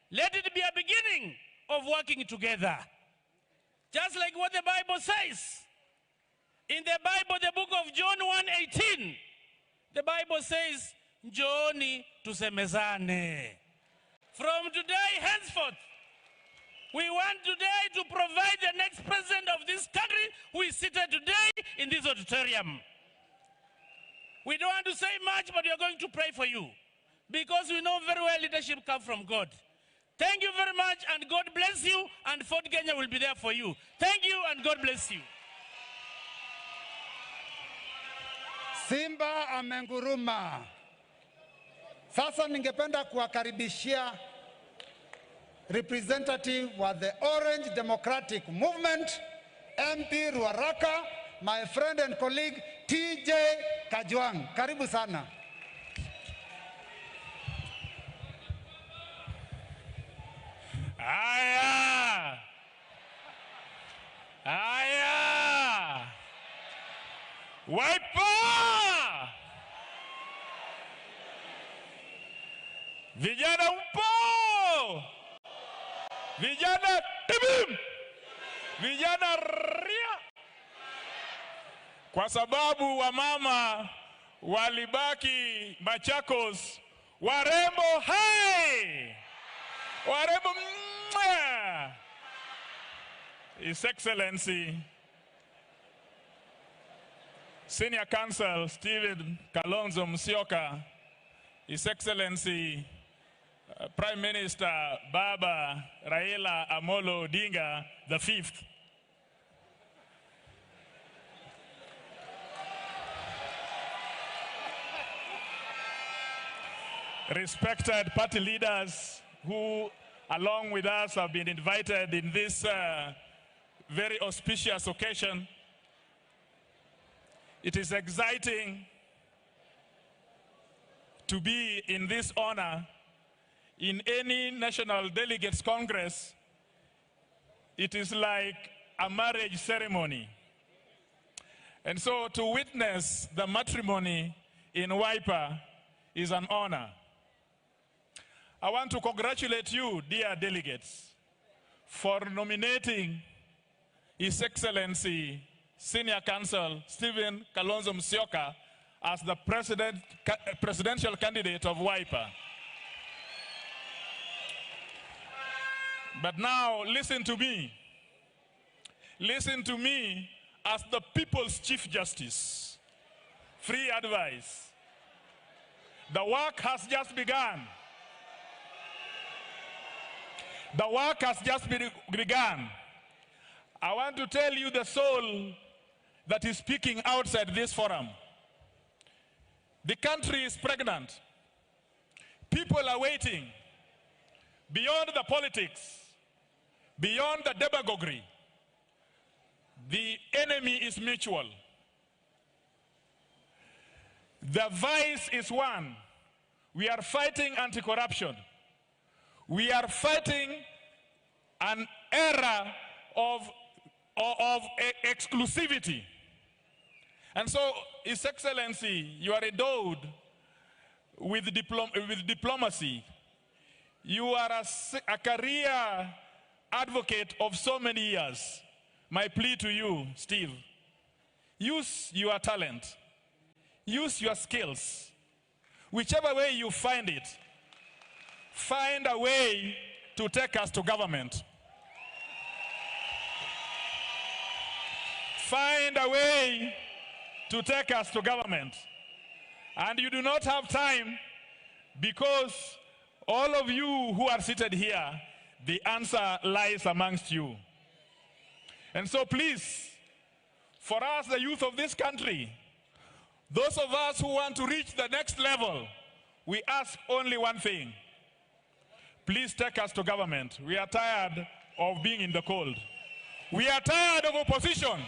G: let it be a beginning of working together. Just like what the Bible says. In the Bible, the book of John 1:18, the Bible says, Njooni tusemezane. From today henceforth, we want today to provide the next president of this country who is seated today in this auditorium. We don't want to say much, but we are going to pray for you. because we know very well leadership comes from God. Thank you very much, and God bless you, and Fort Kenya will be there for you. Thank you, and God bless you.
C: Simba amenguruma. Sasa ningependa kuwakaribishia representative wa the Orange Democratic Movement, MP Ruaraka, my friend and colleague TJ Kajwang. Karibu sana.
G: Aya! Aya! Wiper! Vijana mpo! Vijana tibim! Vijana ria! Kwa sababu wamama walibaki Machakos, warembo hai! Warembo mwah! His Excellency Senior Counsel Stephen Kalonzo Musyoka, His Excellency Prime Minister Baba Raila Amolo Odinga the Fifth, respected party leaders who, along with us, have been invited in this very auspicious occasion. It is exciting to be in this honor. In any National Delegates Congress, it is like a marriage ceremony. And so to witness the matrimony in Wiper is an honor. I want to congratulate you, dear delegates, for nominating His Excellency Senior Counsel Stephen Kalonzo Musyoka as the presidential candidate of Wiper. But now listen to me. Listen to me as the people's Chief Justice. Free advice. The work has just begun. The work has just begun. I want to tell you the soul that is speaking outside this forum. The country is pregnant. People are waiting. Beyond the politics, beyond the demagoguery, the enemy is mutual. The vice is one. We are fighting anti-corruption. We are fighting an era of exclusivity. And so, His Excellency, you are endowed with diplomacy. You are a career advocate of so many years. My plea to you, Steve, use your talent. Use your skills. Whichever way you find it, find a way to take us to government. Find a way to take us to government. And you do not have time because all of you who are seated here, the answer lies amongst you. And so please, for us, the youth of this country, those of us who want to reach the next level, we ask only one thing. Please take us to government. We are tired of being in the cold. We are tired of opposition.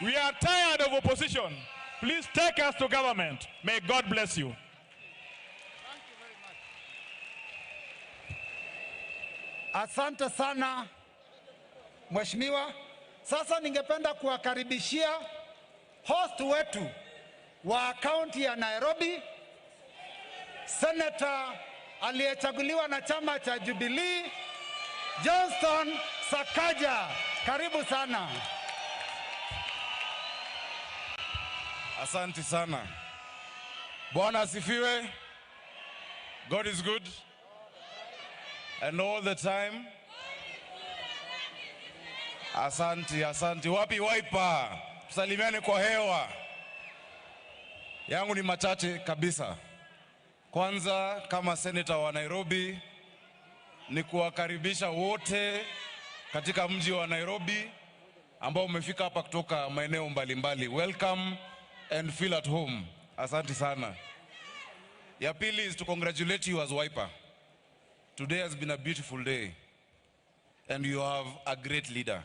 G: We are tired of opposition. Please take us to government. May God bless you.
C: Asante sana, Mheshimiwa. Sasa ningependa kuwakaribishia host wetu wa kaunti ya Nairobi, Senator aliyechaguliwa na chama cha Jubilee, Johnston Sakaja. Karibu sana.
M: Asante sana. Bwana asifiwe. God is good. And all the time. Asante, asante. Wapi Wiper? Tusalimiane kwa hewa. Yangu ni machache kabisa. Kwanza kama senator wa Nairobi ni kuwakaribisha wote katika mji wa Nairobi ambao umefika hapa kutoka maeneo mbalimbali. Welcome and feel at home. Asante sana. Ya pili is to congratulate you as Wiper. Today has been a beautiful day and you have a great leader.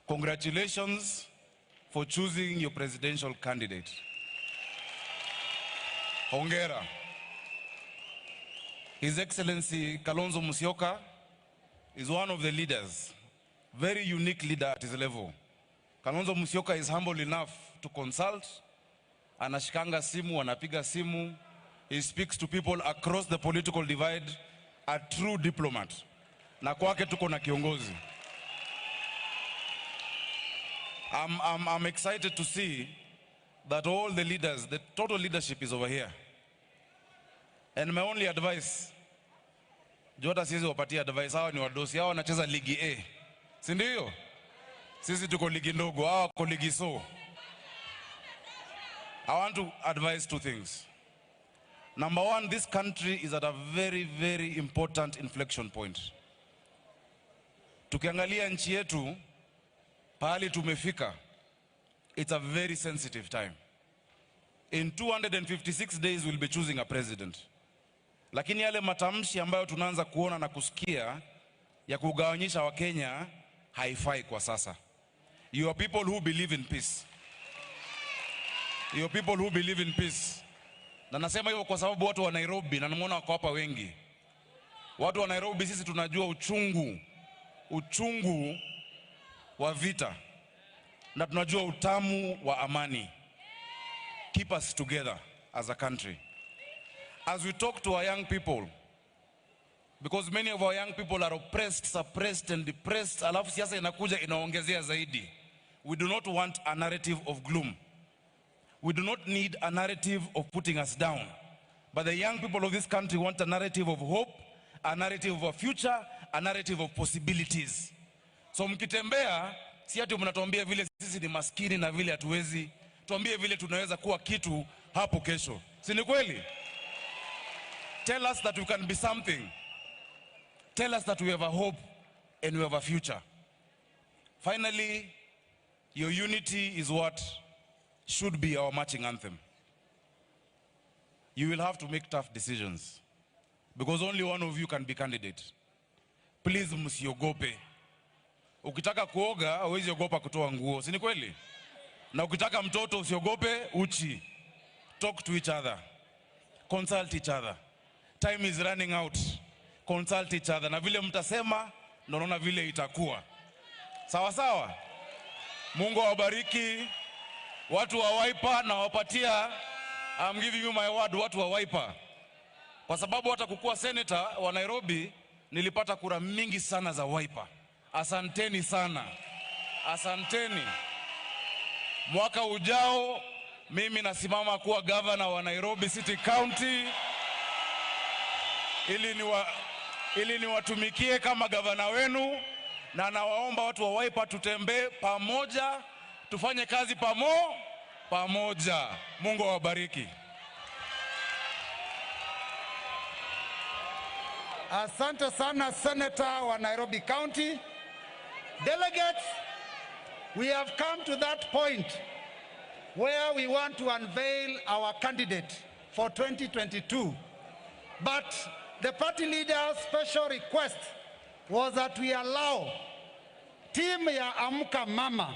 M: Congratulations for choosing your presidential candidate. Hongera. His Excellency Kalonzo Musyoka is one of the leaders, very unique leader at his level. Kalonzo Musyoka is humble enough to consult. Anashikanga simu, anapiga simu. He speaks to people across the political divide, a true diplomat. Na kwake tuko na kiongozi. I'm excited to see that all the leaders, the total leadership is over here. And my only advice, Jota sisi wapatia advice, hawa ni wadosi, hawa wanacheza ligi A. Si ndio? Sisi tuko ligi ndogo, hawa wako ligi so. I want to advise two things. Number one, this country is at a very, very important inflection point. Tukiangalia nchi yetu, pahali tumefika, it's a very sensitive time. In 256 days, we'll be choosing a president. Lakini yale matamshi ambayo tunaanza kuona na kusikia ya kugawanyisha wa Kenya haifai kwa sasa. You are people who believe in peace. You are people who believe in peace. Na nasema hivyo kwa sababu watu wa Nairobi, na namuona wako hapa wengi. Watu wa Nairobi sisi tunajua uchungu wa vita. Na tunajua utamu wa amani. Keep us together as a country. As we talk to our young people, because many of our young people are oppressed, suppressed and depressed, alafu siasa inakuja inaongezea zaidi. We do not want a narrative of gloom. We do not need a narrative of putting us down. But the young people of this country want a narrative of hope, a narrative of a future, a narrative of possibilities. So mkitembea, si ati mnatuambia vile sisi ni maskini na vile hatuwezi, tuambie vile tunaweza kuwa kitu hapo kesho. Si ni kweli? Tell us that we can be something. Tell us that we have a hope and we have a future. Finally, your unity is what should be our marching anthem. You will have to make tough decisions because only one of you can be candidate. Please msiogope. Ukitaka kuoga, huwezi ogopa kutoa nguo. Si ni kweli? Na ukitaka mtoto usiogope uchi. Talk to each other. Consult each other. Time is running out. Consult each other. Na vile mtasema, naona vile itakuwa. Sawa sawa? Mungu awabariki. Watu wa Wiper na wapatia, I'm giving you my word, watu wa Wiper. Kwa sababu hata kukuwa senator wa Nairobi, nilipata kura mingi sana za Wiper. Asanteni sana. Asanteni. Mwaka ujao, mimi nasimama kuwa governor wa Nairobi City County. Ili niwatumikie kama gavana wenu, na nawaomba watu wa Wiper tutembee pamoja, tufanye kazi pamoja. Mungu awabariki.
C: Asante sana Senator wa Nairobi County. Delegates, we have come to that point where we want to unveil our candidate for 2022. But the party leader's special request was that we allow team ya Amka Mama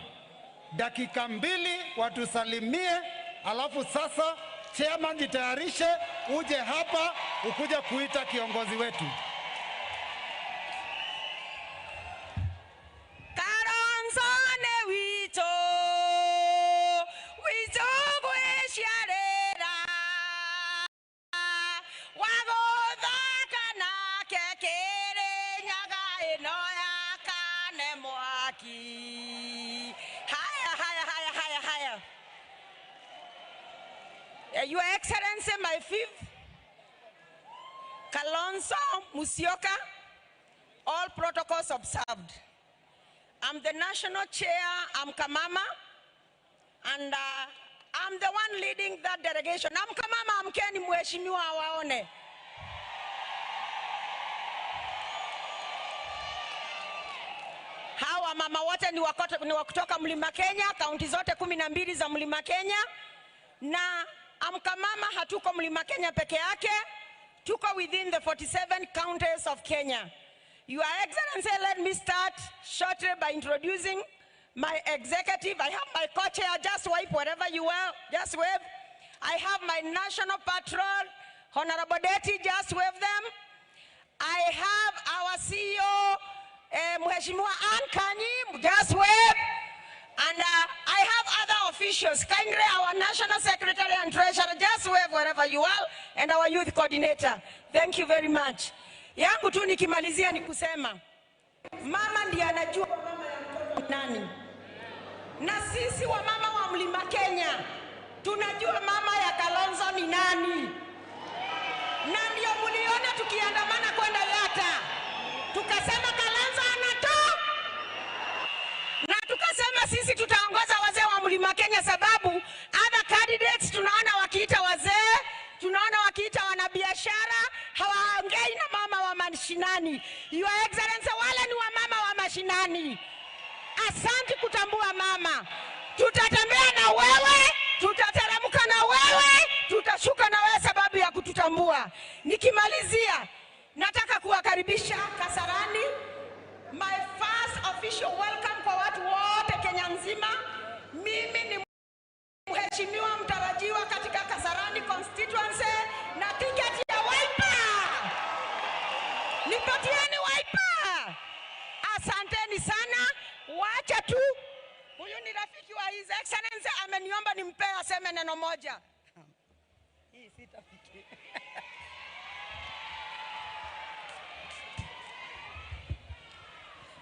C: dakika mbili watusalimie, alafu sasa chairman jitayarishe uje hapa ukuje kuita kiongozi wetu.
K: Your Excellency, my fifth, Kalonzo Musyoka, all protocols observed. I'm the national chair, Amka Mama, and
N: I'm the one leading that delegation. Amka mama, amkeni mheshimiwa awaone. Hawa mama wote ni wa kutoka Mlima Kenya, kaunti zote 12 za Mlima Kenya. Na amka mama hatuko Mlima Kenya peke yake, tuko within the 47 counties of Kenya. Your Excellency, let me start shortly by introducing my executive. I have my co-chair, just wave wherever you are, just wave. I have my national patron, Honorable Deti, just wave them. I have our CEO, Mheshimiwa Ann Kanyi, just wave. And I have other officials, kindly our National Secretary and Treasurer, just wave wherever you are, and our youth coordinator. Thank you very much. Yangu tu nikimalizia ni kusema, mama ndiye anajua mama ya mtoto nani. Na sisi wa mama wa Mlima Kenya, tunajua mama ya Kalonzo ni nani. Na ndio mliona tukiandamana kwenda Yata. Tukasema Kalonzo anatoka. Na tukasema sisi tutaongoza wazee wa Mlima Kenya sababu other candidates tunaona wakiita wazee, tunaona wakiita wanabiashara, hawaongei na mama wa mashinani. Your Excellency, wale ni wa mama wa mashinani. Asante kutambua mama. Tutatembea na wewe, tutateremka na wewe, tutashuka na wewe sababu ya kututambua. Nikimalizia, nataka kuwakaribisha Kasarani. My first official welcome kwa watu wote Kenya nzima. Mimi ni mheshimiwa mtarajiwa katika Kasarani constituency na tiketi ya Wiper. Nipatieni Wiper. Asanteni sana. Wacha tu. Huyu ni rafiki wa His Excellency, ameniomba nimpe aseme neno moja. Hii sitafiki.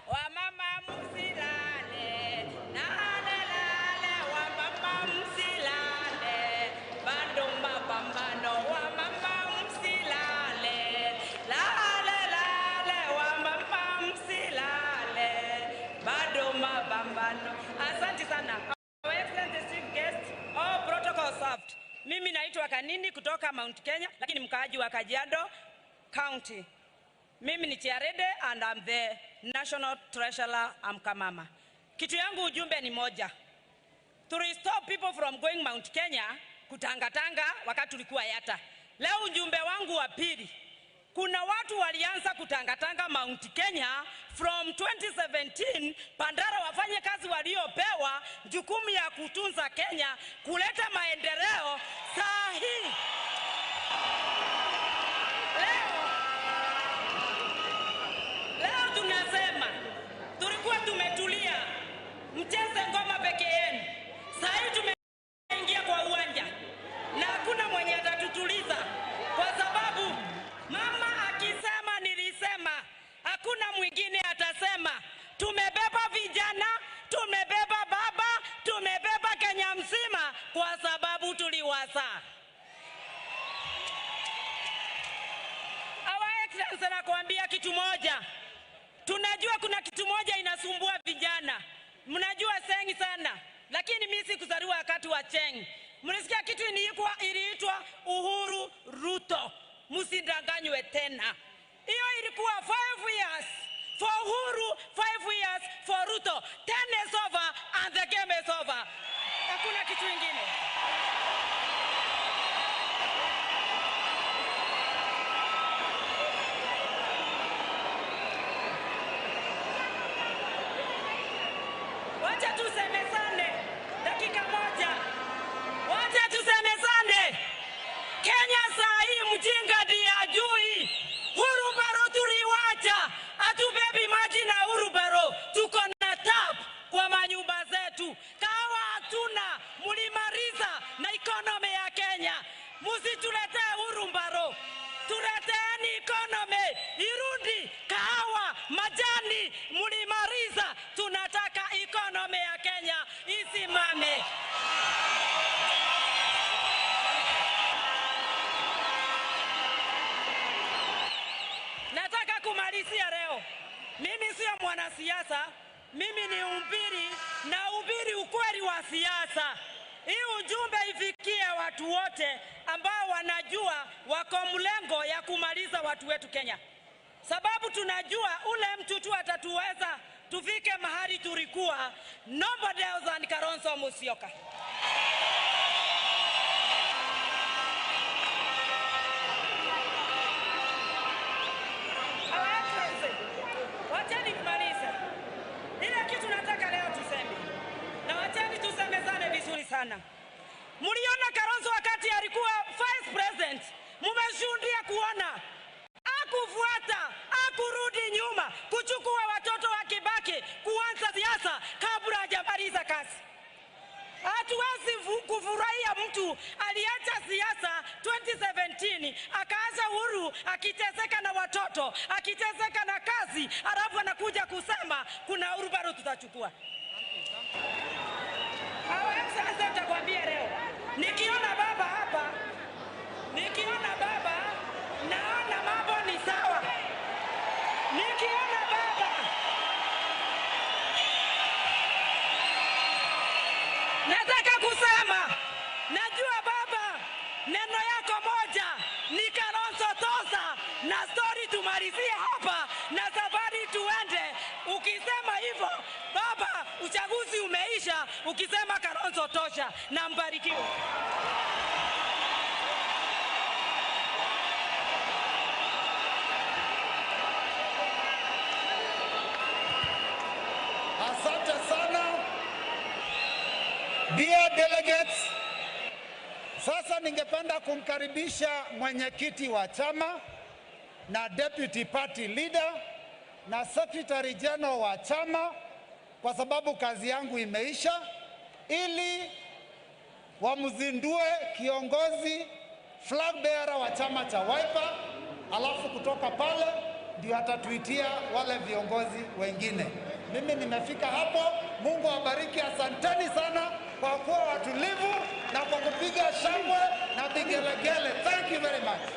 K: Wamama msilale, lale lale, wamama msilale, bado mapambano, wamama msilale, lale lale, wamama msilale, bado mapambano. Asante sana. Our Excellency Chief Guest, all protocol served. Mimi naitwa Kanini kutoka Mount Kenya, lakini mkaaji wa Kajiado County. Mimi ni Chiarede and I'm the National Treasurer Amkamama. Kitu yangu ujumbe ni moja. To restore people from going Mount Kenya kutangatanga wakati tulikuwa Yata. Leo ujumbe wangu wa pili. Kuna watu walianza kutangatanga Mount Kenya from 2017, Pandara wafanye kazi waliopewa jukumu ya kutunza Kenya, kuleta maendeleo sahihi. Leo tunasema tulikuwa tumetulia, mcheze ngoma peke yenu. Sasa tumeingia kwa uwanja na hakuna mwenye atatutuliza, kwa sababu mama akisema nilisema, hakuna mwingine atasema. Tumebeba vijana, tumebeba baba, tumebeba Kenya mzima kwa sababu tuliwasa. Our Excellency, nakuambia kitu moja. Tunajua kuna kitu moja inasumbua vijana. Mnajua sengi sana. Lakini mimi sikuzaliwa wakati wa Cheng. Mnasikia kitu iliitwa Uhuru Ruto. Msidanganywe tena. Hiyo ilikuwa 5 years for Uhuru, 5 years for Ruto. 10 is over and the game is over. Hakuna kitu kingine. Wacha tusemezane dakika moja. Wacha tusemezane. Kenya saa hii mjinga ndiye ajui. Hurubaro tuliwacha. Atubebi maji na hurubaro. Tuko na tap kwa manyumba zetu. Kawa hatuna, mulimariza na economy ya Kenya. Musituletee hurubaro. Tuleteeni economy. Irundi, kahawa, majani, mulimariza. Tunataka economy ya Kenya isimame. Nataka kumalizia leo. Mimi sio mwanasiasa, mimi ni ubiri na ubiri ukweli wa siasa.
O: hii ujumbe ifikie watu wote ambao wanajua wako mlengo ya kumaliza watu wetu Kenya. Sababu tunajua ule mtu tu atatuweza tufike mahali tulikuwa, nobody else than Kalonzo Musyoka. Wacheni kumaliza. Ile kitu nataka leo tuseme. Na wacheni tusemezane vizuri sana. Mliona Kalonzo wakati alikuwa vice president, mmeshuhudia kuona akufuata, akurudi nyuma, kuchukua watoto wa Kibaki, kuanza siasa kabla hajamaliza kazi. Hatuwezi kufurahia mtu aliacha siasa 2017 akaanza Uhuru akiteseka na watoto, akiteseka na kazi, alafu anakuja kusema kuna Uhuru bado tutachukua. Sasa nitakwambia leo, nikiona baba hapa, naona mambo ni sawa. Nikiona baba, nataka kusema, najua baba, neno yako moja ni Kalonzo tosa, na story tumalizie hapa na safari tuende. Ukisema hivyo baba, uchaguzi umeisha. Ukisema Kalonzo tosha, na mbarikiwe.
C: Asante sana. Dear delegates, sasa ningependa kumkaribisha mwenyekiti wa chama na deputy party leader na secretary general wa chama, kwa sababu kazi yangu imeisha, ili wamzindue kiongozi flag bearer wa chama cha Wiper, alafu kutoka pale ndio atatuitia wale viongozi wengine. Mimi nimefika hapo. Mungu awabariki. Asanteni sana kwa kuwa watulivu na kwa kupiga shangwe na vigelegele. Thank you very much.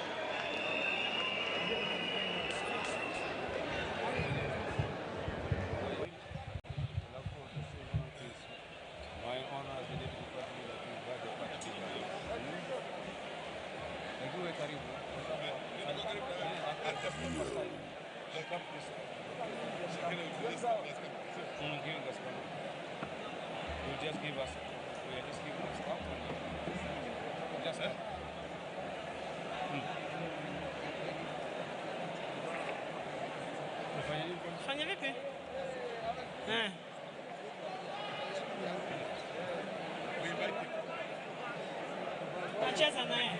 O: Fanya vipi? Nacheza naye.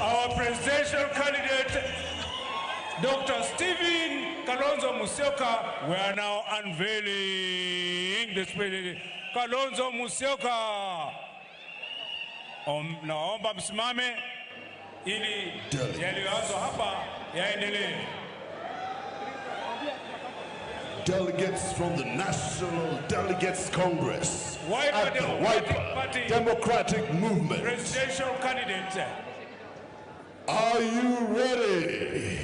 D: Our presidential candidate, Dr. Stephen Kalonzo Musyoka, we are now unveiling the spirit. Kalonzo Musyoka. Naomba msimame ili yaliyoanza hapa yaendelee.
P: Delegates from the National Delegates Congress at the Wiper Democratic Movement.
D: Presidential candidate.
P: Are you ready?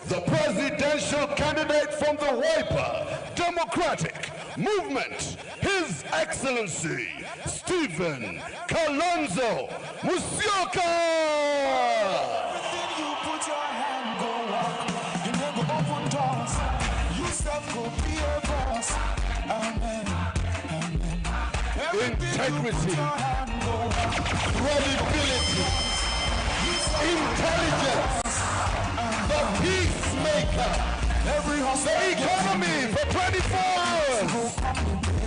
P: The presidential candidate from the Wiper Democratic Movement, His Excellency Stephen Kalonzo Musyoka.
Q: Everything you put your hand go walk. You never open doors. You self go be a boss. Amen. Amen.
P: Integrity, credibility, intelligence, the peacemaker, the economy for 24 hours.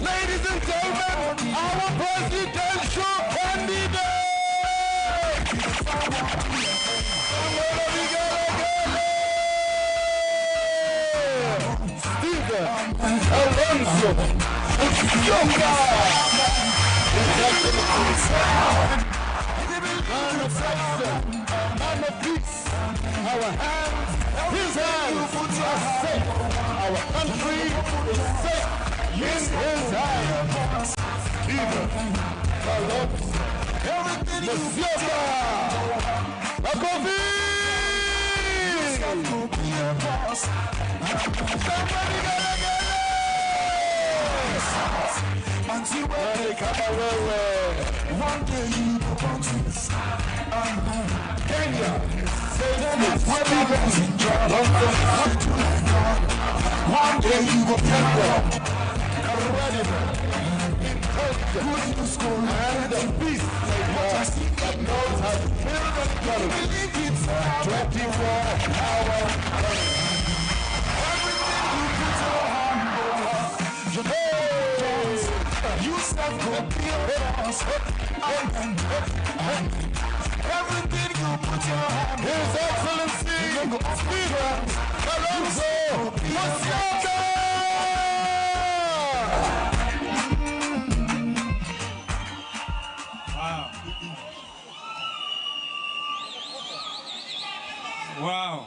P: Ladies and gentlemen, our presidential candidate. Stephen Kalonzo Musyoka. Man of substance, man of peace. Our hands, his hands are safe. Our country is safe in his hands. Stephen Kalonzo Musyoka. Makofi! Somebody gotta get it! Kama wewe. One day you will want to. Kenya. One day you will Kenya. Good school and the peace that knows how to build and believe it's 24 hours. Everything you put your hand over, you know, you self could be a boss. Everything you put your hand over, His Excellency, Speaker Kalonzo Musyoka.
R: Wow.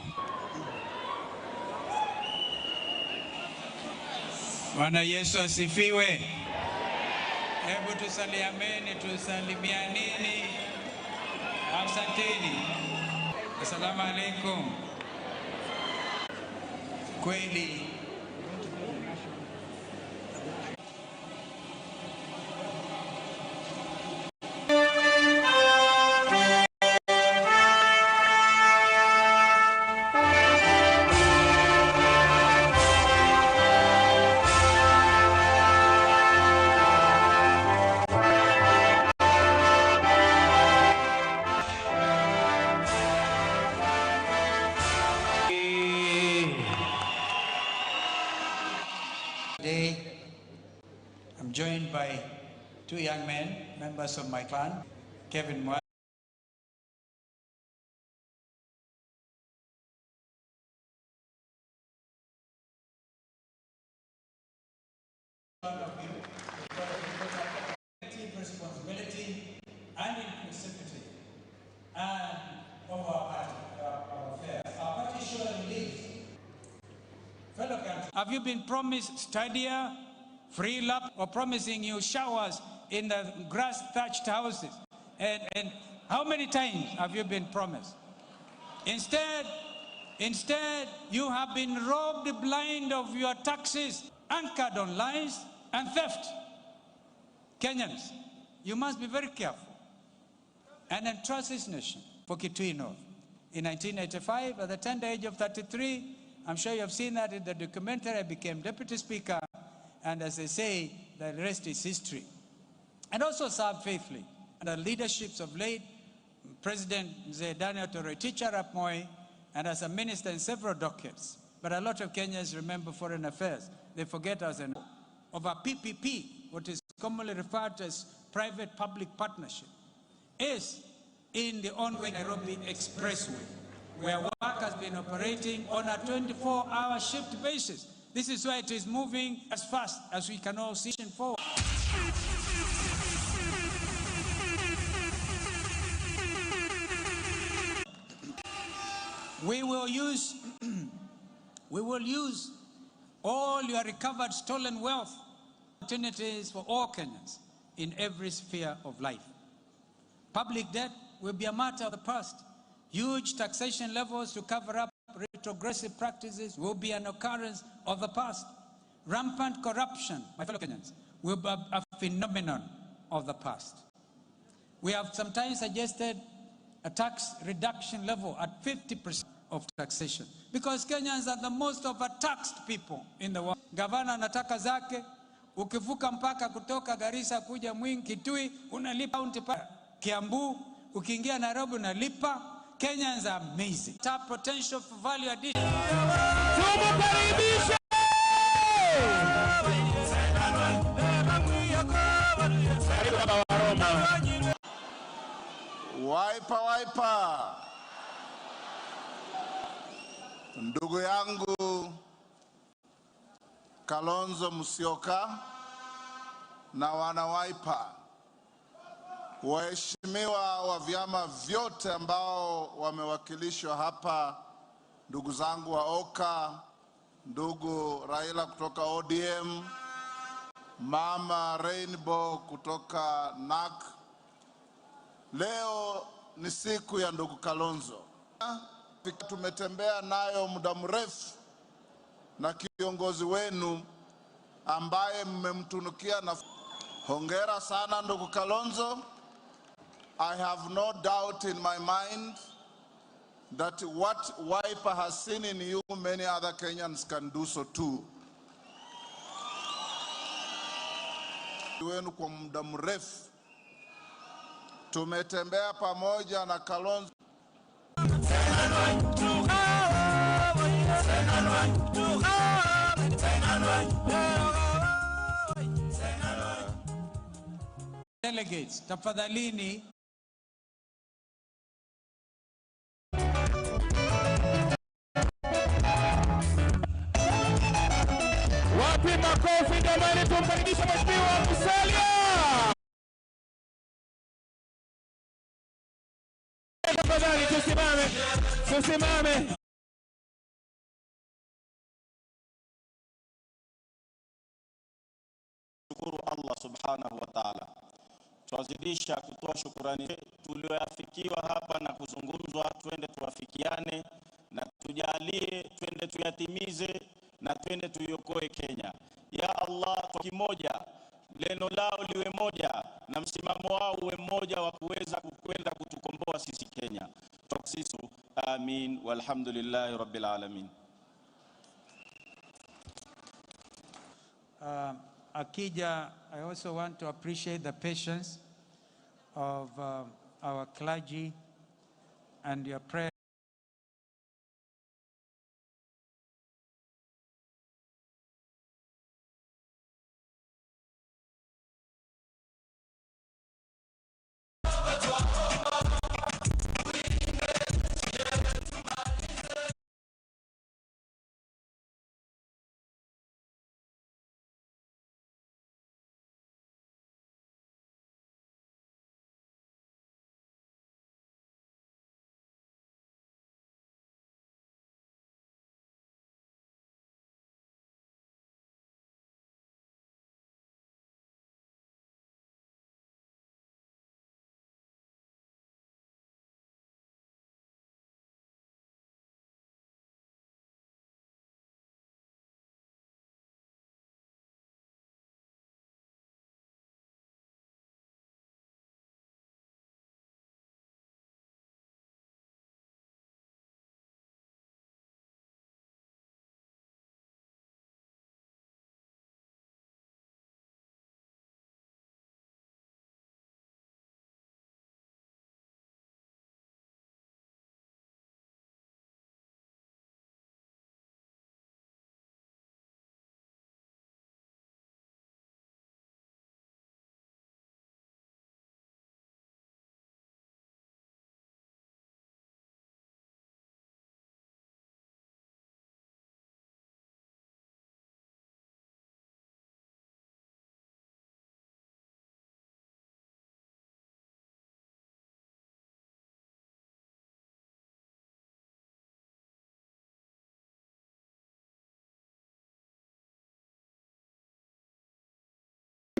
R: Bwana Yesu asifiwe. Hebu tusaliameni, tusalimianini. Asanteni. Assalamu alaikum. Kweli I'm joined by two young men, members of my clan, Kevin Mwa. Responsibility and inclusivity and of our party, our affairs. Our party surely leads. Fellow countrymen, have you been promised stadia, free lap, or promising you showers in the grass-thatched houses? And how many times have you been promised? Instead, you have been robbed blind of your taxes, anchored on lies and theft. Kenyans, you must be very careful and entrust this nation for Kitui North. In 1985, at the tender age of 33, I'm sure you have seen that in the documentary, I became Deputy Speaker, and as they say, the rest is history. And also served faithfully under leaderships of late President Daniel Toroitich Arap Moi, and as a minister in several decades. But a lot of Kenyans remember foreign affairs. They forget us of a PPP, what is commonly referred to as private-public partnership, is in the ongoing Nairobi Expressway, where work has been operating on a 24-hour shift basis. This is why it is moving as fast as we can all see forward. We will use all your recovered stolen wealth, opportunities for all Kenyans in every sphere of life. Public debt will be a matter of the past. Huge taxation levels to cover up retrogressive practices will be an occurrence of the past. Rampant corruption, my fellow Kenyans, will be a phenomenon of the past. We have sometimes suggested a tax reduction level at 50% of taxation, because Kenyans are the most overtaxed people in the world. Gavana anataka zake, ukivuka mpaka kutoka Garissa kuja Mwingi Kitui, unalipa county para. Kiambu, ukiingia Nairobi unalipa. Kenyans are amazing. Tap potential for value addition.
S: Waipa. Ndugu yangu Kalonzo Musyoka na wana Waipa, waheshimiwa wa vyama vyote ambao wamewakilishwa hapa, ndugu zangu wa Oka, ndugu Raila kutoka ODM, Mama Rainbow kutoka NAK. Leo ni siku ya ndugu Kalonzo. Tumetembea nayo muda mrefu na kiongozi wenu ambaye mmemtunukia na hongera sana ndugu Kalonzo. I have no doubt in my mind that what Wiper has seen in you, many other Kenyans can do so too. Wenu kwa muda mrefu tumetembea pamoja na Kalonzo.
R: Delegates, tafadhalini.
P: Wapi makofi jamani, tumkaribishe Mheshimiwa Musalia. Tafadhali tusimame.
T: Shukuru Allah subhanahu wa ta'ala. Tuwazidisha kutoa shukurani tulioafikiwa hapa na kuzungumzwa, twende tuafikiane na tujalie, twende tuyatimize na twende tuiokoe Kenya. Ya Allah, kwa kimoja, neno lao liwe moja na msimamo wao uwe mmoja wa kuweza kwenda kutukomboa sisi Kenya. Tuksisu, amin, walhamdulillahi rabbil alamin.
R: Akija, I also want to appreciate the patience of our clergy and your prayer.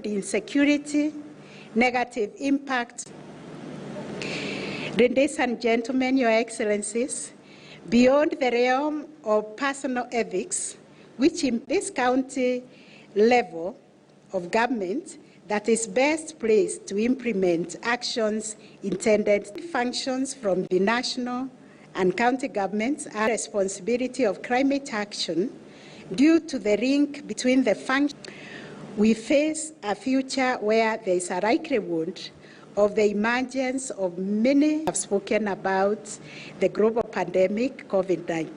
U: Insecurity, negative impact. Ladies and gentlemen, Your Excellencies, beyond the realm of personal ethics, which in this county level of government that is best placed to implement actions intended functions from the national and county governments are responsibility of climate action due to the link between the functions. We face a future where there is a likelihood of the emergence of many have spoken about the global pandemic, COVID-19.